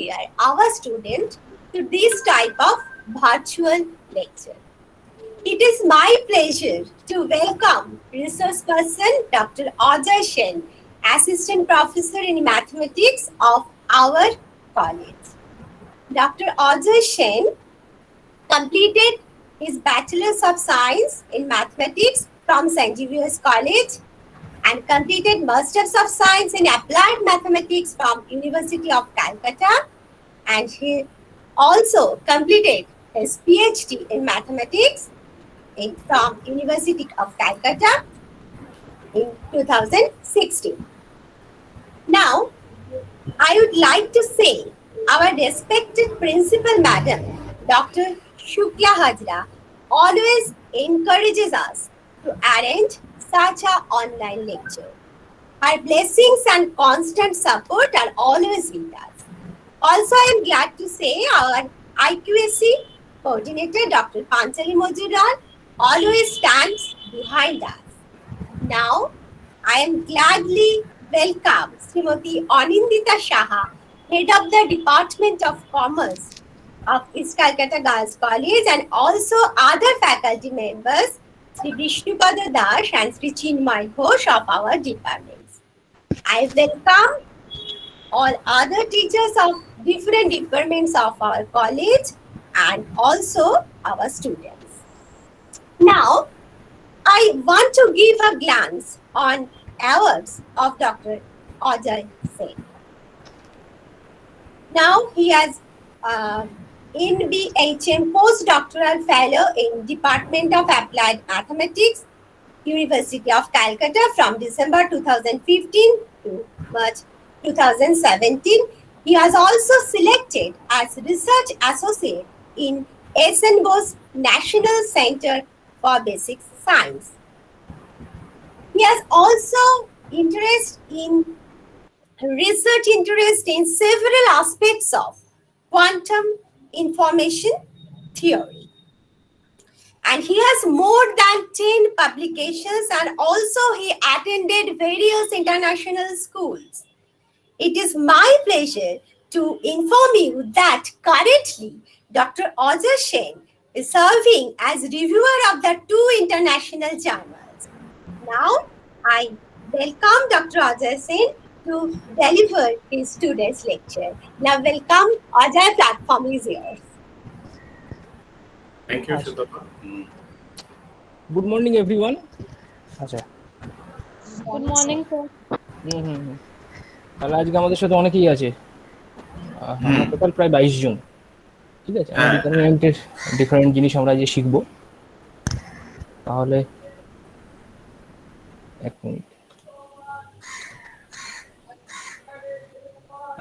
year our student to this type of virtual lecture. It is my pleasure to welcome resource person Dr. Ajay Sen, Assistant Professor in Mathematics of our college. Dr. Ajay Sen completed his Bachelor's of Science in Mathematics from St. Xavier's College and completed Masters of Science in Applied Mathematics from University of Calcutta, and he also completed his PhD in Mathematics from University of Calcutta in 2016. Now, I would like to say our respected principal madam, Dr. Shukla Hajra, always encourages us to arrange such an online lecture. Her blessings and constant support are always with us. Also, I am glad to say our IQAC coordinator, Dr. Panchali Mojurar, always stands behind us. Now, I am gladly welcome Srimati Anindita Shaha, Head of the Department of Commerce of East Calcutta Girls College, and also other faculty members, Sri Vishnupada Das and Sri Chinmay Ghosh of our departments. I welcome all other teachers of different departments of our college and also our students. Now, I want to give a glance on awards of Dr. Ajay Sen. Now he has NBHM Postdoctoral Fellow in Department of Applied Mathematics, University of Calcutta from December 2015 to March 2017. He was also selected as Research Associate in S.N. Bose National Center for Basic Science. He has also research interest in several aspects of quantum information theory. And he has more than 10 publications, and also he attended various international schools. It is my pleasure to inform you that currently Dr. Ajay Sen is serving as reviewer of the 2 international journals. Now, I welcome Dr. Ajay Sen to deliver his students' lecture. Now, welcome, Ajay, platform is yours. Thank you, Shutapa. Good morning, everyone. Good morning, sir. তাহলে আজকে আমাদের সাথে অনেকেই আছে, আমরা total প্রায় 22 জন। ঠিক আছে, আমার ডিপার্টমেন্টের ডিফারেন্ট জিনিস আমরা যে শিখবো। তাহলে এক মিনিট।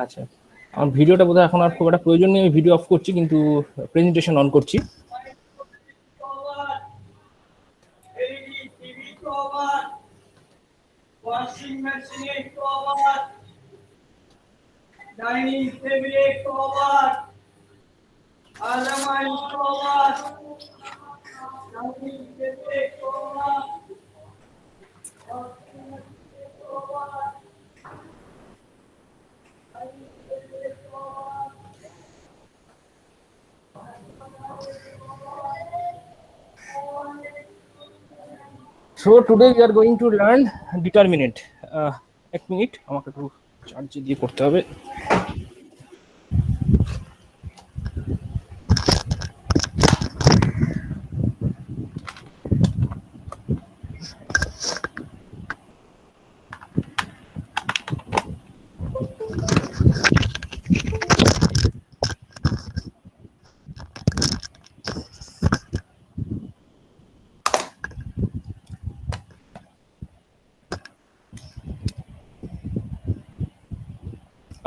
আচ্ছা, আমার ভিডিওটা বোধহয় এখন আর খুব একটা প্রয়োজন নেই, আমি ভিডিও অফ করছি, কিন্তু প্রেজেন্টেশন অন করছি। washing machine cover, dining table cover, almari cover, dining table cover, washing machine cover, dining table cover. So today we are going to learn determinant. এক মিনিট, আমাকে একটু চার্জ দিয়ে করতে হবে।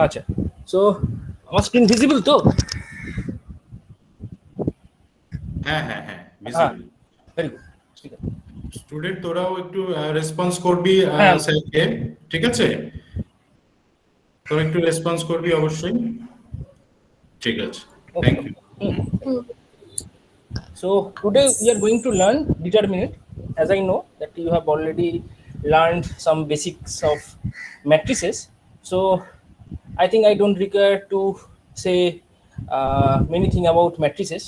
আচ্ছা, সো আমার স্ক্রিন ভিজিবল তো? হ্যাঁ হ্যাঁ হ্যাঁ, ভিজিবল। ভেরি গুড, ঠিক আছে। স্টুডেন্ট তোরাও একটু রেসপন্স করবি স্যারকে, ঠিক আছে? তোরা একটু রেসপন্স করবি অবশ্যই, ঠিক আছে? Thank you. So today we are going to learn determinant. As I know that you have already learned some basics of matrices, so I think I don't require to say many things about matrices,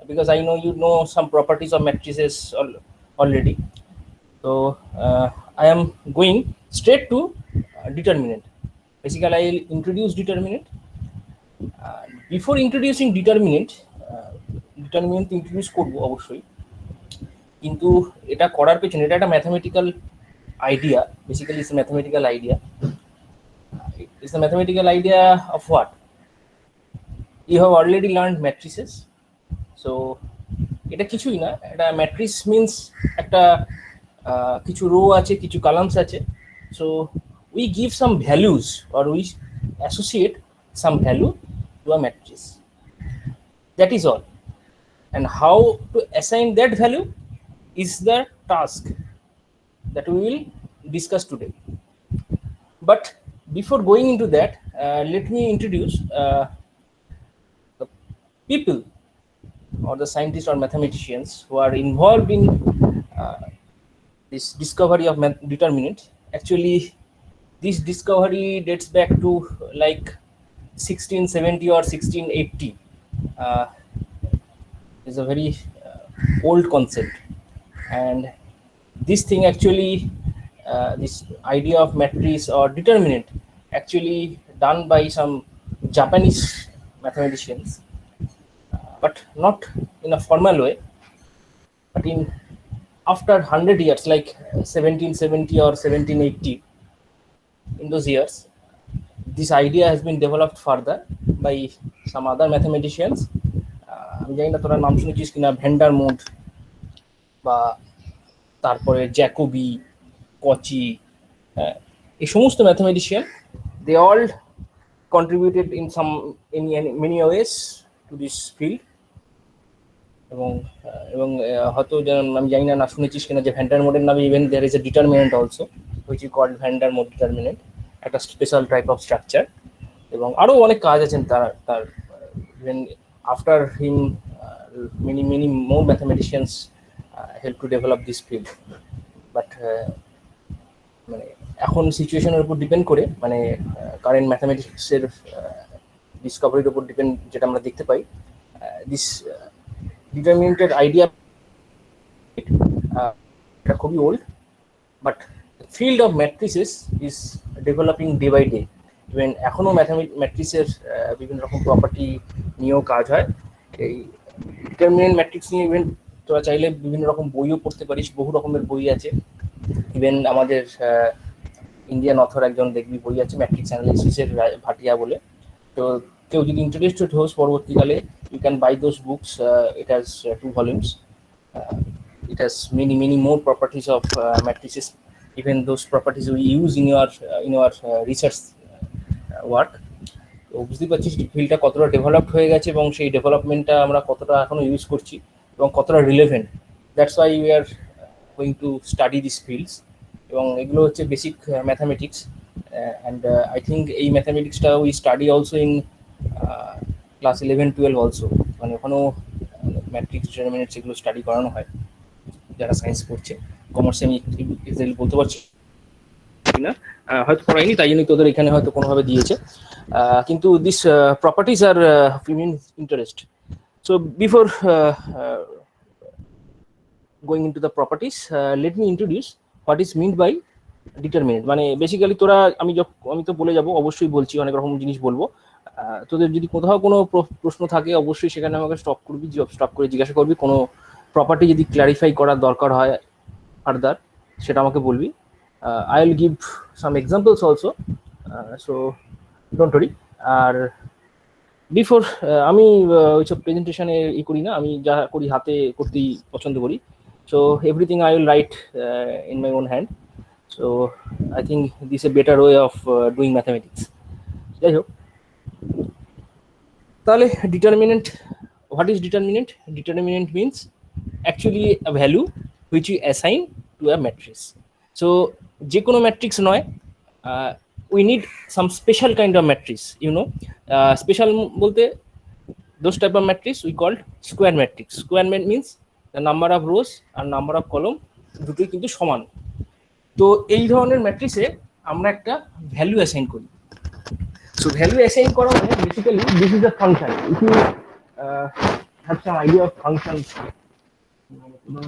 because I know you know some properties of matrices already. So I am going straight to determinant. Basically, I'll introduce determinant. Before introducing determinant, determinant introduce করবো অবশ্যই, কিন্তু এটা করার পেছনে এটা একটা mathematical idea. Basically, it's a mathematical idea. It's a mathematical idea of what? You have already learned matrices. So এটা কিছুই না, এটা ম্যাট্রিক্স মিন্স একটা কিছু রো আছে, কিছু কলামস আছে। So we give some values or we associate some value two a matrix, that is all. And how to assign that value is the task that we will discuss today. But before going into that, let me introduce the people or the scientists or mathematicians who are involved in this discovery of determinant. Actually, this discovery dates back to like 1670 or 1680. Is a very old concept, and this thing actually, this idea of matrix or determinant, actually done by some Japanese mathematicians, but not in a formal way, but in after 100 years, like 1770 or 1780. In those years, this idea has been developed further by some other mathematicians. আমি জানি না তোরা নাম শুনেছিস কিনা, ভ্যান্ডারমুড বা তারপরে Jacobi, Cauchy, এই সমস্ত mathematician, they all contributed in some in many ways to this field. এবং এবং হয়তো আমি জানি না শুনেছিস কিনা যে ভ্যান্ডারমোডের নামে even there is a determinant also, which is called Vandermonde determinant, একটা স্পেশাল টাইপ অফ স্ট্রাকচার। এবং আরও অনেক কাজ আছেন তার even after him, many more mathematicians helped to develop this field. But মানে এখন সিচুয়েশনের উপর ডিপেন্ড করে, মানে কারেন্ট ম্যাথামেটিক্সের ডিসকভারির উপর ডিপেন্ড, যেটা আমরা দেখতে পাই, দিস ডিটারমিনেন্টের আইডিয়া এটা খুবই old, but field of matrices is developing day by day. Even এখনও ম্যাট্রিক্সের বিভিন্ন রকম প্রপার্টি নিয়েও কাজ হয়। এই ডিটারমিনেন্ট ম্যাট্রিক্স নিয়ে ইভেন তোরা চাইলে বিভিন্ন রকম বইও পড়তে পারিস, বহু রকমের বই আছে। ইভেন আমাদের ইন্ডিয়ান অথর একজন দেখবি বই আছে ম্যাট্রিক্স অ্যানালিসিসের, ভাটিয়া বলে। তো কেউ যদি ইন্টারেস্টেড হোস পরবর্তীকালে, you can buy those books. It has 2 volumes. It has many more properties of matrices, even those properties we use in your research work. তো বুঝতে পারছিস ফিল্ডটা কতটা ডেভেলপড হয়ে গেছে এবং সেই ডেভেলপমেন্টটা আমরা কতটা এখনো ইউজ করছি এবং কতটা relevant. That's why we are going to study this fields. এবং এগুলো হচ্ছে basic mathematics, and I think এই ম্যাথামেটিক্সটা we study also in class 11-12 also, মানে ওখানেও ম্যাট্রিক্স ডিটারমিনেন্টস এগুলো স্টাডি করানো হয় যারা সায়েন্স পড়ছে। কমার্সে আমি এক্স্যাক্টলি বলতে পারছি না, হয়তো পড়াইনি, তাই জন্যই তোদের এখানে হয়তো কোনোভাবে দিয়েছে। কিন্তু this properties are female interest. So before going into the properties, let me introduce what is meant by determinant. মানে বেসিক্যালি তোরা, আমি তো বলে যাবো, অবশ্যই বলছি, অনেক রকম জিনিস বলবো। তোদের যদি কোথাও কোনো প্রশ্ন থাকে অবশ্যই সেখানে আমাকে স্টপ করে জিজ্ঞাসা করবি। কোনো প্রপার্টি যদি ক্ল্যারিফাই করার দরকার হয় ফার্দার, সেটা আমাকে বলবি। I will give some examples also, so don't worry. আর বিফোর আমি ওইসব প্রেজেন্টেশনে করি না, আমি যা করি হাতে করতেই পছন্দ করি। So everything I will write in my own hand. So I think this a better way of doing mathematics. যাই হোক, তাহলে determinant, what is determinant? Determinant means actually a value which you assign to a matrix. So যে কোনো matrix নয়, we need some special kind of matrix, you know. Special বলতে those type of matrix we called square matrix. Square means the number of rose R number of কলম দুটোই কিন্তু সমান। তো এই ধরনের ম্যাট্রিক্সে আমরা একটা ভ্যালু অ্যাসাইন করি। So value assign করা মানে basically this is a function. If you have some idea of functions,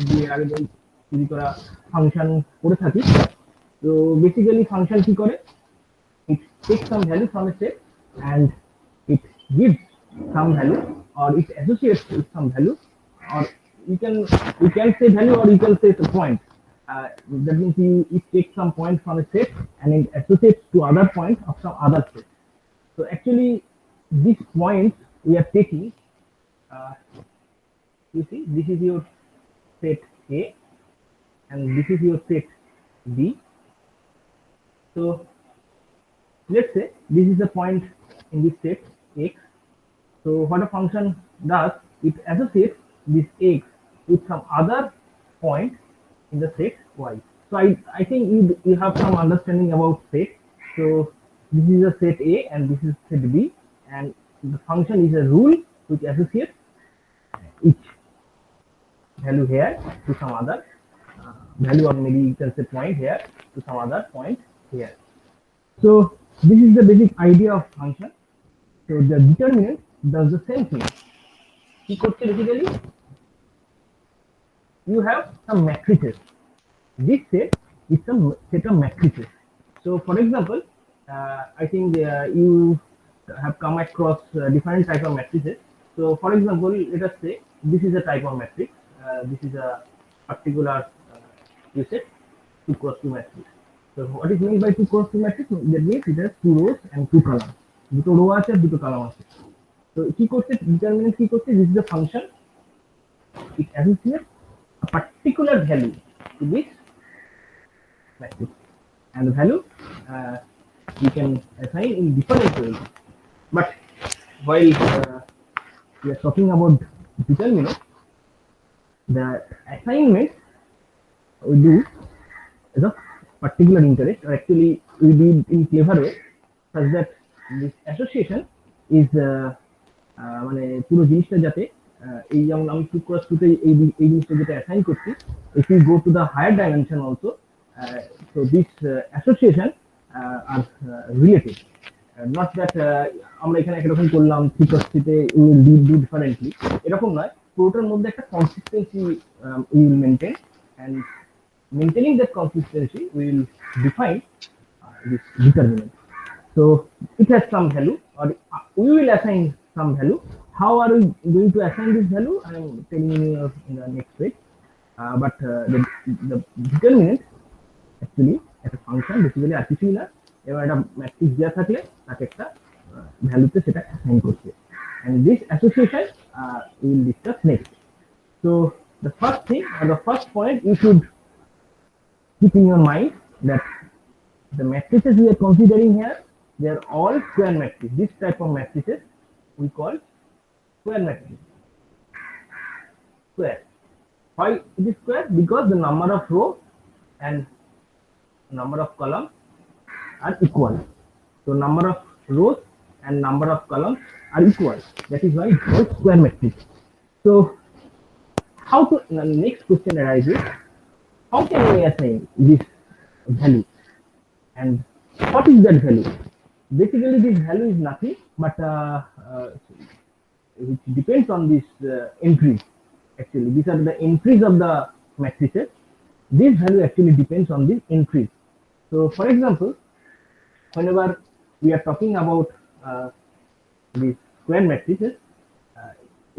দিয়ে আগে যদি তোরা ফাংশন করে থাকি, তো বেসিক্যালি ফাংশন কি করে, it takes some value from a set and it gives some value or it associates with some value, or you can say value or you can say the point. That means it takes some point from a set and it associates to other point of some other set. So actually these points we are taking, you see this is your set A and this is your set B. So let's say this is the point in this set X. So what a function does, it associates this X with some other point in the set Y. So I think you have some understanding about set. So this is a set A and this is set B, and the function is a rule which associates each value here to some other value, or maybe you can say point here to some other point here. So this is the basic idea of function. So the determinant does the same thing. Basically, you have some matrices. This set is some set of matrices. So for example, I think you have come across different type of matrices. So for example, let us say this is a type of matrix. This is a particular you set 2 cross 2 matrix. So what is meant by 2 cross 2 matrix? That means it has 2 rows and 2 columns. দুটো rho আছে দুটো column আছে। তো কি করতে determinant কি করতে, this is a function, it associates a particular value to this matrix, and the value you can assign in different ways. But while we are talking about determinant, the assignment we do is of particular interest, or actually we do it in clever way, such that this association is মানে পুরো জিনিসটা যাতে এই যেমন আমি 2 cross 2 তে এই জিনিসটা যেটা অ্যাসাইন করছি, if you go to the higher dimension also, so this association are related, not that আমরা এখানে একরকম করলাম 3 cross 3 তে we will do differently, এরকম নয়, পুরোটার মধ্যে একটা consistency we will maintain, and maintaining that consistency we will define this determinant. So it has some value, or we will assign some value. How are we going to assign this value? I am telling you in the next page. But the determinant actually as a function basically আর কিছুই না, এবার একটা matrix দেওয়া থাকলে তাকে একটা ভ্যালুতে সেটা অ্যাসাইন করছে, and this association we will discuss next. So the first thing, or the first point you should keep in your mind, that the matrices we are considering here, they are all square matrices. This type of matrices we call square matrix. Square. Why it is square? Because the number of rows and number of columns are equal. So number of rows and number of columns are equal. That is why it's called square matrix. So how to, the next question arises, how can we assign this value, and what is that value? Basically this value is nothing but which depends on this entries. Actually these are the entries of the matrices. This value actually depends on these entries. So for example, whenever we are talking about these square matrices,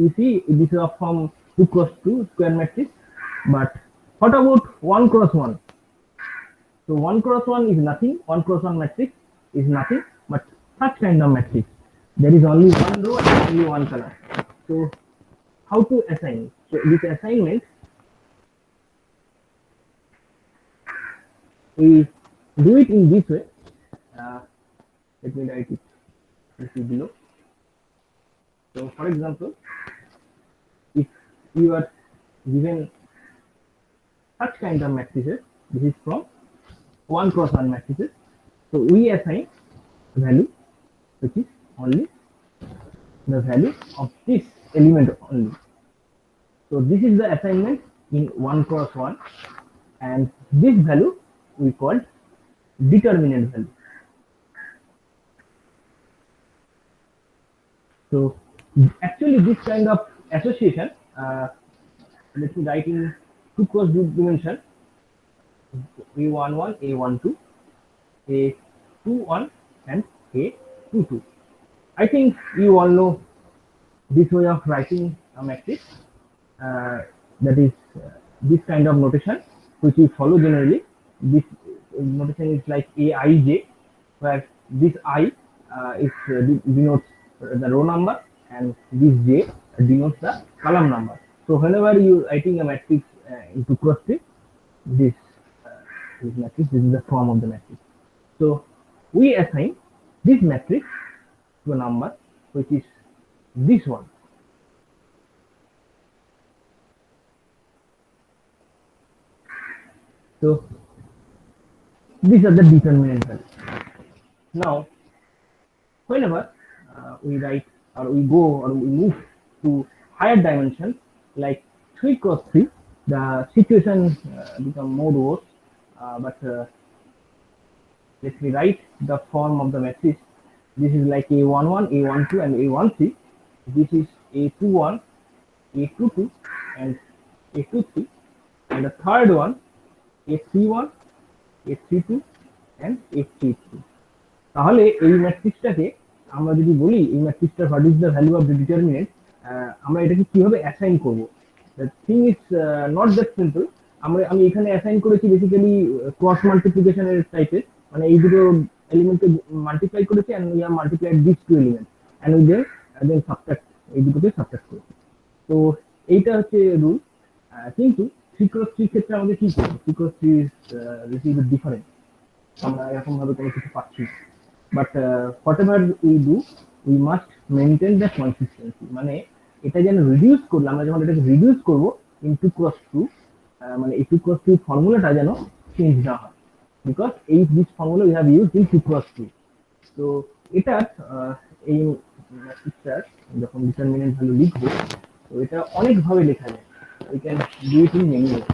you see this is from 2 cross 2 square matrix, but what about 1 cross 1? So 1 cross 1 is nothing, 1 cross 1 matrix is nothing but such kind of matrix. There is only one row and only one column. So how to assign? So this assignment we do it in this way. Let me write it below. So for example, if you are given such kind of matrices, this is from 1 cross 1 matrices, so we assign value which is only the value of this element only. So this is the assignment in 1 cross 1, and this value we called determinant value. So actually this kind of association, let me write in two cross dimension, A11, A12, A21 and A22. I think you all know this way of writing a matrix, that is this kind of notation which we follow generally. This notation is like Aij, where this I denotes the row number and this J denotes the column number. So whenever you writing a matrix into cross tree, this this matrix, this is the form of the matrix. So we assign this matrix to a number which is this one. So these are the determinant values. Now, whenever we write or we go or we move to higher dimensions like 3 cross 3, the situation become more worse. But let me write the form of the matrix. This is like A11, A12, and A13. This is A21, A22, and A23, and the third one A31, A32, and A33. তাহলে এই ম্যাট্রিক্সটাকে আমরা যদি বলি এই ম্যাট্রিক্সটার what is the value of the determinant, আমরা এটাকে কিভাবে অ্যাসাইন করব। The thing is not that simple. আমি এখানে অ্যাসাইন করেছি বেসিক্যালি ক্রস মাল্টিপ্লিকেশনের টাইপের, মানে এই দুটো এলিমেন্টকে মাল্টিপ্লাই করেছি and we have multiplied this two element and we then subtract, এই দুটোকে সাবট্রাক্ট করেছি। তো এইটা হচ্ছে রুল। কিন্তু 3 ক্রস 3 ক্ষেত্রে আমাদের কি করব? 3 ক্রস 3 ইজ লিটল ডিফারেন্ট, আমরা এরকম ভাবে কোনো কিছু পাচ্ছি। But whatever we do we must maintain the consistency, মানে এটা যেন রিডিউস করলে আমরা যখন এটাকে রিডিউস করব ইন 2 ক্রস 2, মানে এই 2 ক্রস 2 ফর্মুলাটা যেন চেঞ্জ না হয়, বিকজ এই this formula we have used in 2 cross 2। তো এটা এই ম্যাট্রিক্সটার যখন ডিটারমিনেন্ট ভ্যালু লিখব, তো এটা অনেক ভাবে লেখা যায়। We can do it in many way.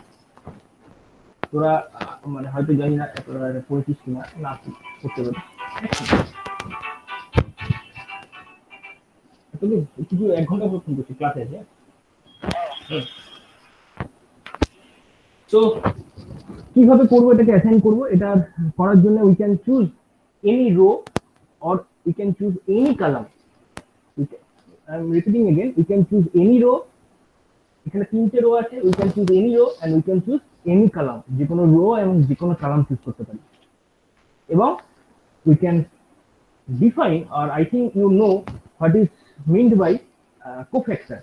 তোরা মানে হয়তো জানি না তোরা পড়েছিস কিনা, না করতে পারি তুমি কিছু 1 ঘন্টা পর্যন্ত করছি ক্লাসে আছে। তো কিভাবে করব এটাকে অ্যাসাইন করব? এটা করার জন্য we can choose any row or we can choose any column. I am repeating again, we can choose any row. এখানে তিনটে রো আছে, we can choose any row and we can choose any column, যে কোনো rho এবং যে কোনো column choose করতে পারি। এবং we can define, or I think you know what is meant by cofactor.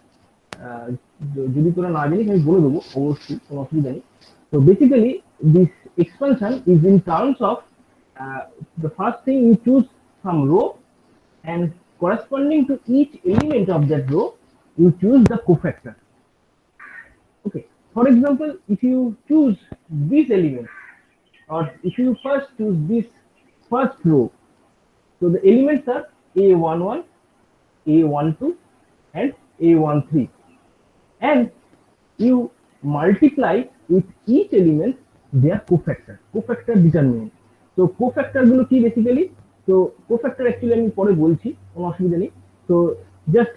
যদি তোরা না জানিস আমি বলে দেবো, অবশ্যই কোনো অসুবিধা নেই। So basically this expansion is in terms of the first thing you choose some row and corresponding to each element of that row you choose the cofactor. Okay, for example, if you choose this element or if you first choose this first row, so the elements are A11, A12 and A13, and you multiply with each element their cofactor, cofactor determinant. So cofactor গুলো কি basically? তো cofactor actually আমি পরে বলছি, কোনো অসুবিধা নেই। তো জাস্ট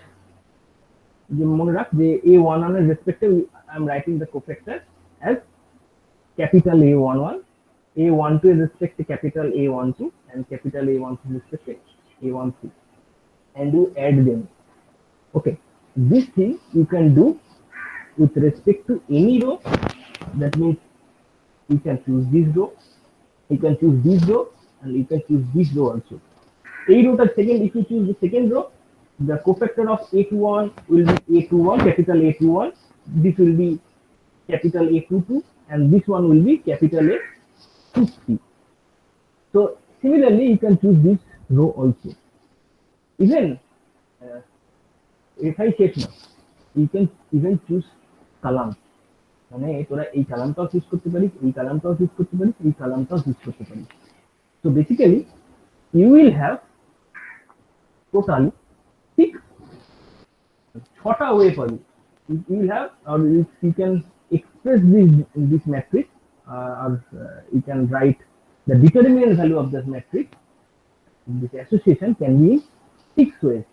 যে মনে রাখ যে A11 এর রেসপেক্টে I am writing the cofactor as capital A11, A12 এর রেসপেক্টে capital A12 and capital A13 রেসপেক্টে A13, and you add them. Okay, this thing you can do with respect to any row. That means you can choose this row, you can choose this row, and you can choose this row also. A row the second, if you choose the second row, the cofactor of A21 will be A21, capital A21. This will be capital A22, and this one will be capital A23. So similarly, you can choose this row also. Even if I check now, you can even choose column, মানে তোরা এই কলামটাও choose করতে পারিস, এই কলামটাও choose করতে পারিস, এই কলামটাও choose করতে পারিস। So basically you will have total 6 way পাবি। You will have, or you can express this matrix, or you can write the determinant value of this matrix. This association can be in 6 ways.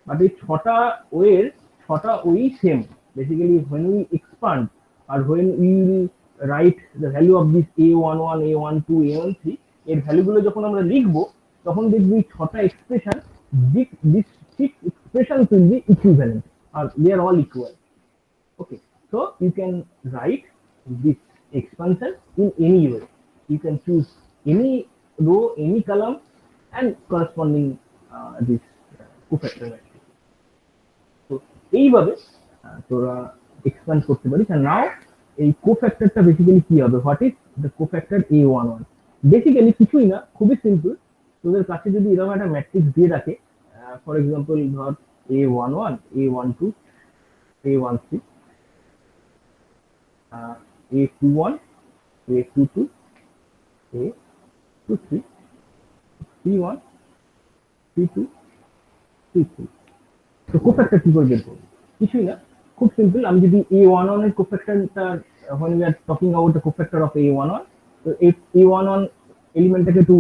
But এই ছটা ওয়ের ছটা ওই same basically when we expand or when we will write the value of this a11 a12 a13 এর ভ্যালুগুলো যখন আমরা লিখবো তখন দেখবি এই ছটা expression this six expressions will be equivalent or they are all equal. Okay, so you can write this expansion in any way. You can choose any row, any column, and corresponding this cofactor matrix. So এইভাবে তোরা expand করতে পারিস। আর নাও এই কোফ্যাক্টরটা basically কি হবে, what is the cofactor a11? Basically কিছুই না, খুবই সিম্পল। তোদের কাছে যদি এরকম একটা ম্যাট্রিক্স দিয়ে রাখে, ফর এক্সাম্পল ধর a11 a12 a13 a21 a22 a23 c1 c2 c3, তো কোফ্যাক্টর কি করে বের করব? কিছুই না, খুব সিম্পল। আমি যদি a11 এর কোফ্যাক্টরটা when we are talking about the cofactor of a11, তো এই a11 এলিমেন্টটাকে একটু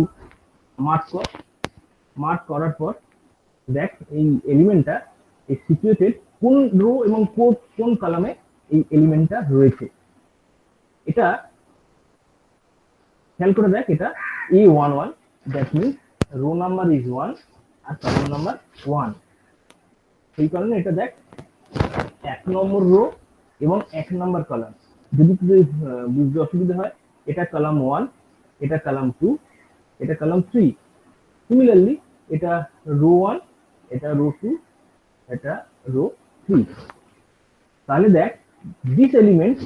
মার্ক করার পর দেখ এই এলিমেন্টটা এই সিচুয়েটেড কোন রো এবং কোন কলামে এই এলিমেন্টটা রয়েছে। এটা খেয়াল করে দেখ, এটা a11, that means row number is 1 আর কলাম নাম্বার 1। সেই কারণে এটা দেখ 1 নম্বর রো এবং 1 নম্বর কলাম। যদি তোদের বুঝতে অসুবিধা হয়, এটা কলাম 1, এটা কলাম 2, এটা কলাম 3। সিমিলারলি এটা রো 1, এটা রো 2, এটা রো 3। তাহলে দেখ this element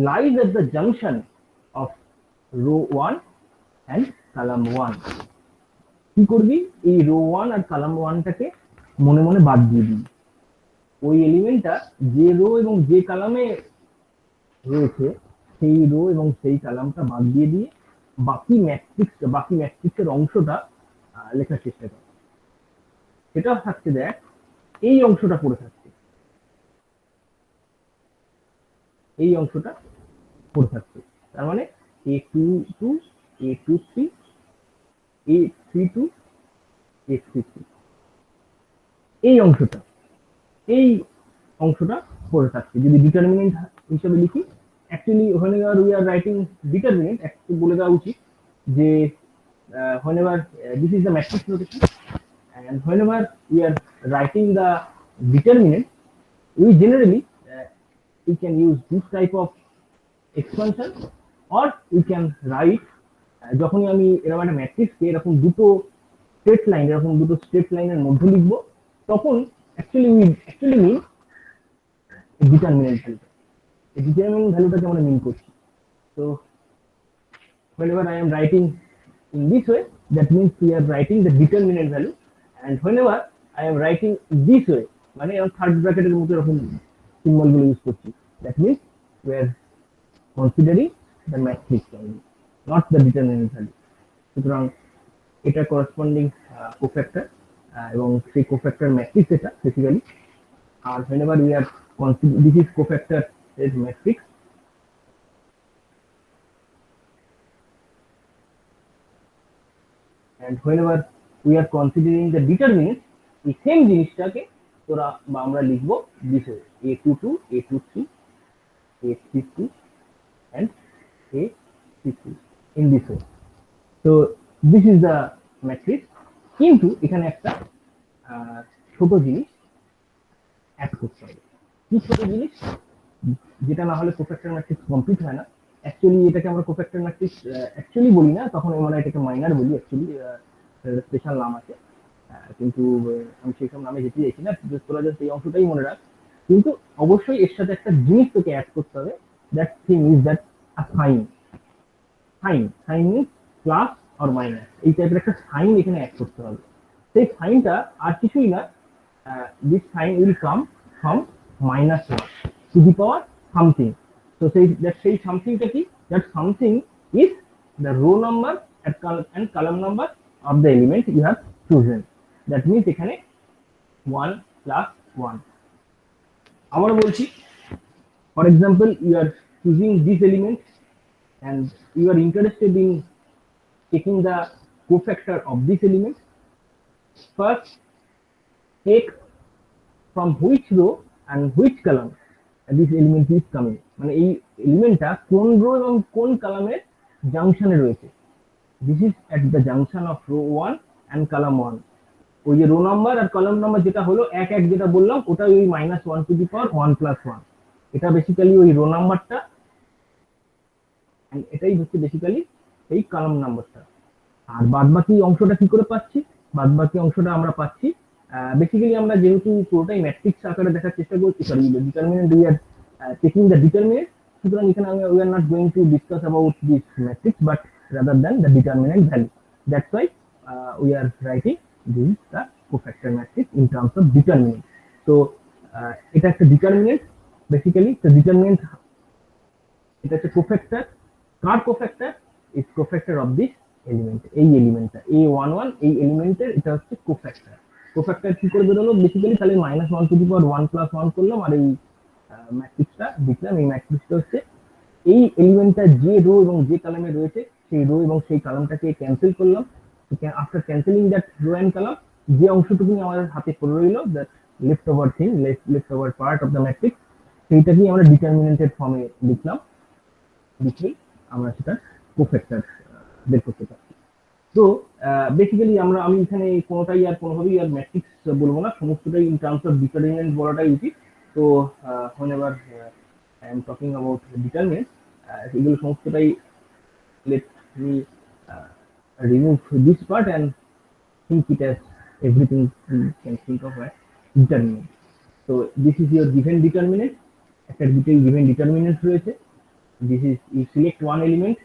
lies at the junction of row 1 and column 1। কি করবি, এই রো 1 আর কলাম 1টাকে মনে মনে বাদ দিয়ে দিবি। ওই এলিমেন্টটা যে রো এবং যে কলামে রয়েছে সেই রো এবং সেই কলামটা বাদ দিয়ে দিয়ে বাকি ম্যাট্রিক্সের অংশটা লেখার চেষ্টা কর। এটা থাকছে দেখ, এই অংশটা পড়ে থাকছে, এই অংশটা পড়ে থাকছে। তার মানে a22 a23 a32 a33, এই অংশটা পড়ে থাকছে। যদি ডিটারমিনেন্ট হিসেবে লিখি, actually whenever we are writing determinant, একটু বলে দেওয়া উচিত যে whenever this is the matrix notation and whenever we are writing the determinant, we generally we can use this type of expansion or we can write যখনই আমি এরকম একটা ম্যাট্রিক্সকে এরকম দুটো স্ট্রেট লাইনের মধ্যে লিখবো, তখন অ্যাকচুয়ালি মিন ডিটারমিনেন্ট ভ্যালুটা। এই ডিটারমিনেন্ট ভ্যালুটাকে আমরা মিন করছি। তো whenever I am writing in this way, that means we are writing the determinant value, and whenever I am writing this way, মানে আমরা থার্ড ব্র্যাকেটের মতো এরকম সিম্বল গুলো ইউজ করছি, that means we are considering the matrix value, not the determinant value. সুতরাং এটা corresponding cofactor এবং সেই কোফ্যাক্টর ম্যাট্রিক্স এটা বেসিক্যালি। আর whenever we are considering this is cofactor is matrix, and whenever we are considering the determinant, এই same জিনিসটাকে তোরা বা আমরা লিখবো this way, a22 a23 a32 and a33 in this way. So this is the matrix, কিন্তু এখানে একটা ছোট জিনিস অ্যাড করতে হবে। কি ছোট জিনিস, যেটা না হলে কোফ্যাক্টর ম্যাট্রিক্স কমপ্লিট হয় না। অ্যাকচুয়ালি এটাকে আমরা কোফ্যাক্টর ম্যাট্রিক্স অ্যাকচুয়ালি বলি না, তখন আমরা এটাকে মাইনার বলি। অ্যাকচুয়ালি স্পেশাল নাম আছে, কিন্তু আমি সেসব নামে যেতে চাইছি না। তোরা জাস্ট এই অংশটাই মনে রাখ, কিন্তু অবশ্যই এর সাথে একটা জিনিস তোকে অ্যাড করতে হবে। That thing is that a sign means plus or minus, এই টাইপের একটা সাইন এখানে অ্যাড করতে হবে। সেই সাইনটা আর কিছুই না, this sign will come from -1 to the power something. So সেই somethingটা কি, that something is the row number and column number of the element you have chosen. That means এখানে 1 plus 1। আবার বলছি, for example you are choosing this element and you are interested in taking the cofactor of this element. First take from which row and which column this element is coming, মানে এই এলিমেন্টটা কোন row এবং কোন কলামের জাংশনে রয়েছে। this is at the junction of row 1 and column 1। ওই যে rho number আর column number যেটা হলো এক এক যেটা বললাম ওটা ওই -1 টু দি পাওয়ার 1 প্লাস 1, এটা বেসিক্যালি ওই রো নাম্বারটা, এটাই হচ্ছে বেসিক্যালি এই কলাম নাম্বারটা। আর বাদবাকি অংশটা কি করে পাচ্ছি, বাদবাকি অংশটা আমরা পাচ্ছি বেসিক্যালি আমরা যেহেতু পুরোটাই ম্যাট্রিক্স আকারে দেখার চেষ্টা করছি, sorry determinant we are taking the determinant, সুতরাং এখানে আমি we are not going to discuss about this matrix but rather than the determinant value, that's why we R writing this the cofactor matrix in terms of determinant. তো এটা একটা determinant, basically the determinant, এটা হচ্ছে cofactor, car cofactor is cofactor of this element, এই এলিমেন্টটা A11 এই এলিমেন্টের এটা হচ্ছে কোফ্যাক্টর। কোফ্যাক্টর কি করে বেরোলো বেসিক্যালি তাহলে -1 টু দি পাওয়ার 1 প্লাস 1 করলাম আর এই ম্যাট্রিক্সটা দেখলাম, এই ম্যাট্রিক্সটা হচ্ছে এই এলিমেন্টটা যে রো এবং যে কলামে রয়েছে সেই রো এবং সেই কলামটাকে ক্যান্সেল করলাম। After cancelling that row and column যে অংশটুকুনি আমাদের হাতে পড়ে রইলো, that left over thing, left over part of the matrix, সেইটাকেই আমরা ডিটারমিনেন্টের ফর্মে লিখলাম, লিখে আমরা সেটা কোফ্যাক্টর বের করতে পারছি। তো বেসিক্যালি আমি এখানে কোনোটাই আর কোনোভাবেই আর ম্যাট্রিক্স বলবো না, সমস্তটাই ইন টার্মস অফ ডিটারমিনেন্ট বলাটাই উচিত। তো whenever I am talking about determinant, এগুলো সমস্তটাই let me remove this part and think it as everything you can think of as determinant. So this is your given determinant, একটা given determinant রয়েছে, this is you select one element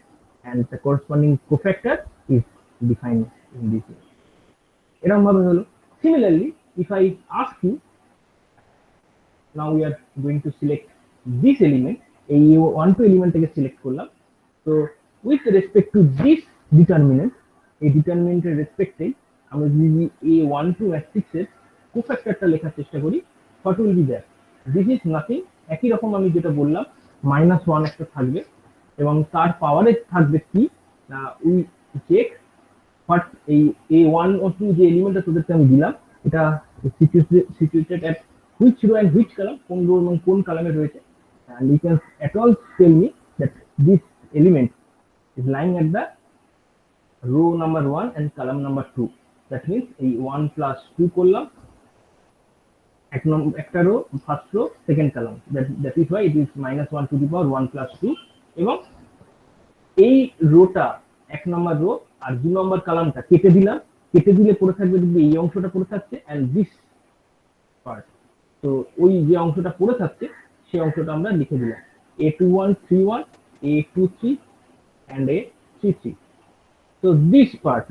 and the corresponding cofactor is defined in this way. এরকম ভাবে হলো। Similarly, if I ask you, now we are going to select this element, এই A12 element থেকে select করলাম, so with respect to this determinant, এই determinant এর রেসপেক্টে আমরা যদি A12 matrix এর cofactorটা লেখার চেষ্টা করি, what will be there? This is nothing, একই রকম আমি যেটা বললাম -1 একটা থাকবে এবং তার পাওয়ারে থাকবে কি না উই চেক বাট এই A1 ও 2 যে এলিমেন্টটা তোদেরকে আমি দিলাম এটা situated at which row and which column, কোন রো এবং কোন কলামে রয়েছে, and you can at all tell me that this element is lying at the row number 1 and column number 2, that means এই 1 plus 2 করলাম একটা row, first row, second column, that is why it is -1 to the power 1 plus 2, এবং এই rota এক নম্বর rho আর 2 নম্বর কলামটা কেটে দিলাম, কেটে দিলে পড়ে থাকবে এই অংশটা পড়ে থাকছে and this part, তো ওই যে অংশটা পড়ে থাকছে সেই অংশটা আমরা লিখে দিলাম A2131, A23 and A33, so this part,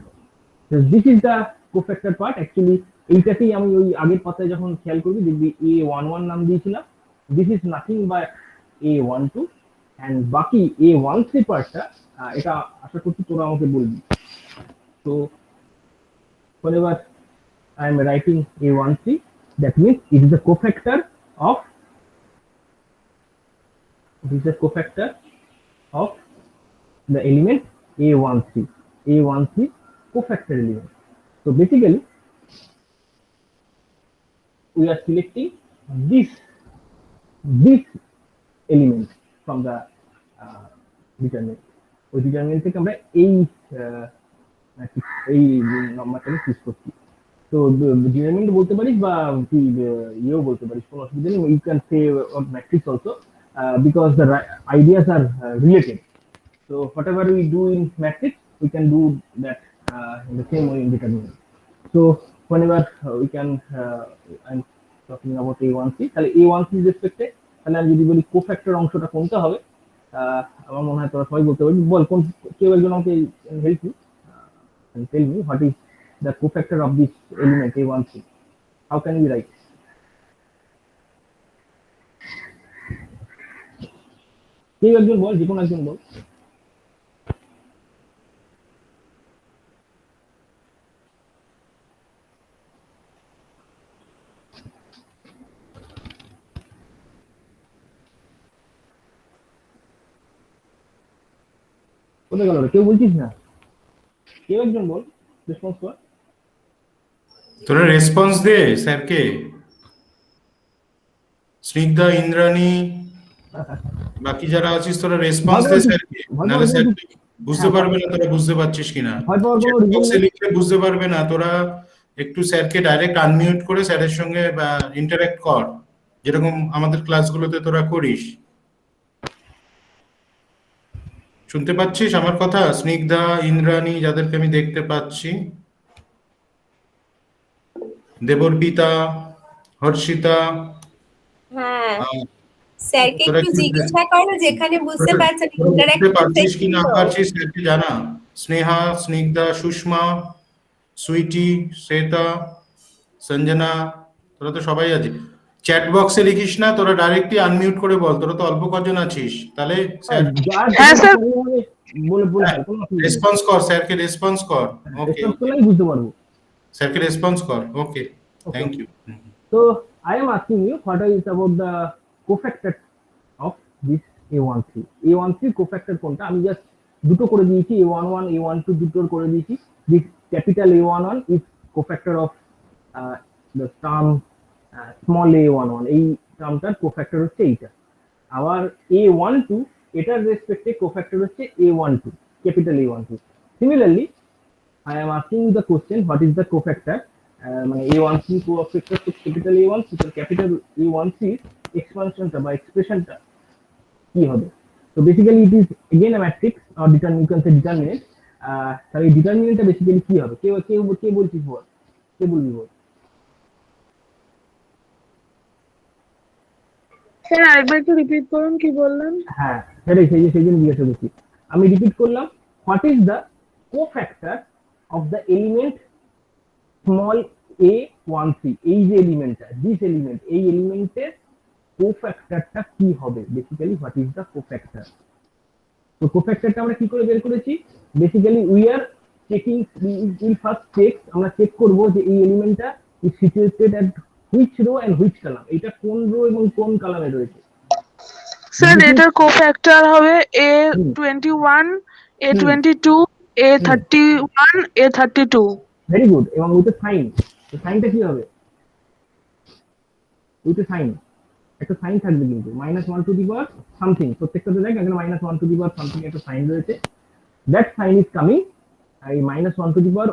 so this is the cofactor part actually। এইটাকেই আমি ওই আগের পাতায় যখন খেয়াল করবি দেখবি A11 নাম দিয়েছিলাম, this is nothing but A12 and বাকি A13 পার্টটা এটা আশা করছি তোরা আমাকে বলবি। তো whenever I am writing A13, that means it is a cofactor of, this is a cofactor of the element A13 cofactor element. So basically we are selecting this element from the determinant, ওই determinant থেকে আমরা এই নাম্বারটাকে choose করছি। তো determinant বলতে পারিস বা তুই ইয়েও বলতে পারিস, কোনো অসুবিধা নেই, you can say matrix also because the ideas are related, so whatever we do in matrix we can do that in the same way in determinant. So whenever we can I'm talking about A13, তাহলে A13 রেসপেক্টে তাহলে আমি যদি বলি cofactor অংশটা কোনটা হবে, আমার মনে হয় তোরা সবাই বলতে পারবি, বল কোন কেউ একজন আমাকে help me and tell me what is the cofactor of this element A13, how can we write? কেউ একজন বল, যে কোনো একজন বল। কোথায় গেল কেউ বলছিস না, কেউ একজন বল, রেসপন্স কর। তোরা রেসপন্স দে স্যারকে। স্নিগ্ধা, ইন্দ্রাণী, বাকি যারা আছিস তোরা রেসপন্স দে স্যারকে, নাহলে স্যার বুঝতে পারবে না তোরা বুঝতে পারছিস কিনা। চ্যাট বক্সে লিখলে বুঝতে পারবে না, তোরা একটু স্যারকে ডাইরেক্ট আনমিউট করে স্যারের সঙ্গে ইন্টারঅ্যাক্ট কর, যেরকম আমাদের ক্লাসগুলোতে তোরা করিস। শুনতে পাচ্ছিস আমার কথা? স্নিগ্ধা, ইন্দ্রাণী, যাদেরকে আমি দেখতে পাচ্ছি, দেবর্পিতা, হর্ষিতা, হ্যাঁ, আহ, স্যারকে তোরা একটু কি জিজ্ঞাসা করো যেখানে বুঝতে পারছো না, তোরা বুঝতে পারছিস কি না ইন্টারেক্টিভ পারছিস স্যারকে জানা। স্নেহা, স্নিগ্ধা, সুষমা, সুইটি, শ্বেতা, সঞ্জনা, তোরা তো সবাই আছিস। চ্যাট বক্সে লিখিস না, তোরা ডাইরেক্টলি আনমিউট করে বল, তোরা তো অল্প কজন আছিস, তাহলে স্যার হ্যাঁ স্যার রেসপন্স কর, স্যারকে রেসপন্স কর। ওকে, বুঝতে পারবো। স্যারকে রেসপন্স কর। Okay, thank you. So I am asking you what is about the cofactor of this A13. A13 cofactor কোনটা? আমি জাস্ট দুটো করে দিয়েছি, A11, A12 দুটোর করে দিয়েছি। This capital A11 is cofactor of the term small a11, এই টার্মটার cofactor হচ্ছে এইটা। আবার A12 এটার রেসপেক্টে কোফ্যাক্টর হচ্ছে A12, capital A12। Similarly I am asking you the question, what is the cofactor? মানে A13 cofactor to capital A13, তো capital A13 এক্সপানশনটা বা এক্সপ্রেশনটা কি হবে? So basically it is again a matrix or determinant, you can say determinant. তাহলে ডিটারমিনেন্টটা basically কি হবে? কে বলছিস বল, কে বলবি বল? স্যার আরেকবার একটু রিপিট করুন কি বললেন। হ্যাঁ সেটাই, সেই জন্য জিজ্ঞাসা করছি। আমি রিপিট করলাম, what is the cofactor of the element small a13, এই যে এলিমেন্টটা, দিস এলিমেন্ট, এই এলিমেন্টের কোফ্যাক্টরটা কি হবে? Basically what is the cofactor? তো কোফ্যাক্টরটা আমরা কি করে বের করেছি? Basically we are checking, will first check, আমরা চেক করব যে এই এলিমেন্টটা is situated at which row and which column, এটা কোন রো এবং কোন কলামে রয়েছে। স্যার এটার কোফ্যাক্টর হবে A21, A22, A31, A32। Very good. এবং উইথ সাইন, তো সাইনটা কি হবে? উইথ সাইন, একটা সাইন থাকবে কিন্তু -1 টু দি পাওয়ার সামথিং, প্রত্যেকটাতে দেখ এখানে -1 টু দি পাওয়ার সামথিং একটা সাইন রয়েছে। দ্যাট সাইন ইজ কামিং, এই -1 to the power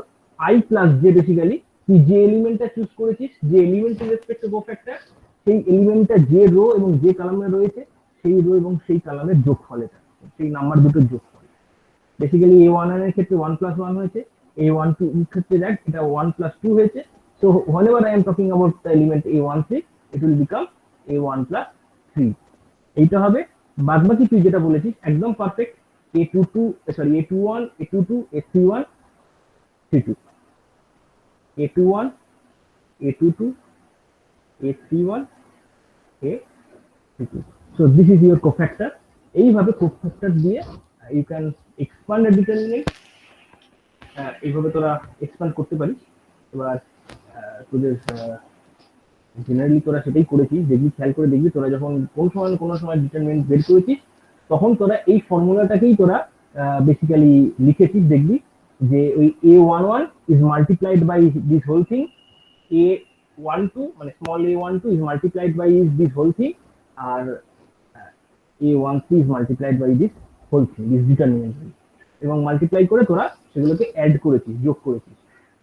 I plus J. Basically তুই যে এলিমেন্টটা চুজ করেছিস, যে এলিমেন্টের রেসপেক্ট টু কোফ্যাক্টর, সেই এলিমেন্টটা যে রো এবং যে কলামে রয়েছে, সেই রো এবং সেই কলামের যোগফল, এটা সেই নাম্বার দুটোর যোগফল। বেসিক্যালি A11 এর ক্ষেত্রে 1 + 1 হয়েছে, A12 এর ক্ষেত্রে দেখ এটা 1 + 2 হয়েছে। So whenever I am talking about the element A13, it will become A1 + 3। এইটা হবে। বাদবাকি তুই যেটা বলেছিস একদম perfect. A22, sorry A21, A22, A31, A32, A21, A22, A31, A32। So this is your cofactor. এইভাবে cofactor দিয়ে you can expand a determinant, এইভাবে তোরা এক্সপ্যান্ড করতে পারিস। এবার তোদের জেনারেলি তোরা সেটাই করেছিস, দেখবি, খেয়াল করে দেখবি, তোরা যখন কোনো সময় ডিটারমিনেন্ট বের করেছিস, তখন তোরা এই ফর্মুলাটাকেই তোরা বেসিক্যালি লিখেছিস। দেখবি যে ওই A11 is multiplied by this whole thing, A12 মানে small a12 is multiplied by this whole thing, আর A13 is multiplied by this whole thing, this determinant. এবং মাল্টিপ্লাই করে তোরা সেগুলোকে অ্যাড করেছিস, যোগ করেছিস।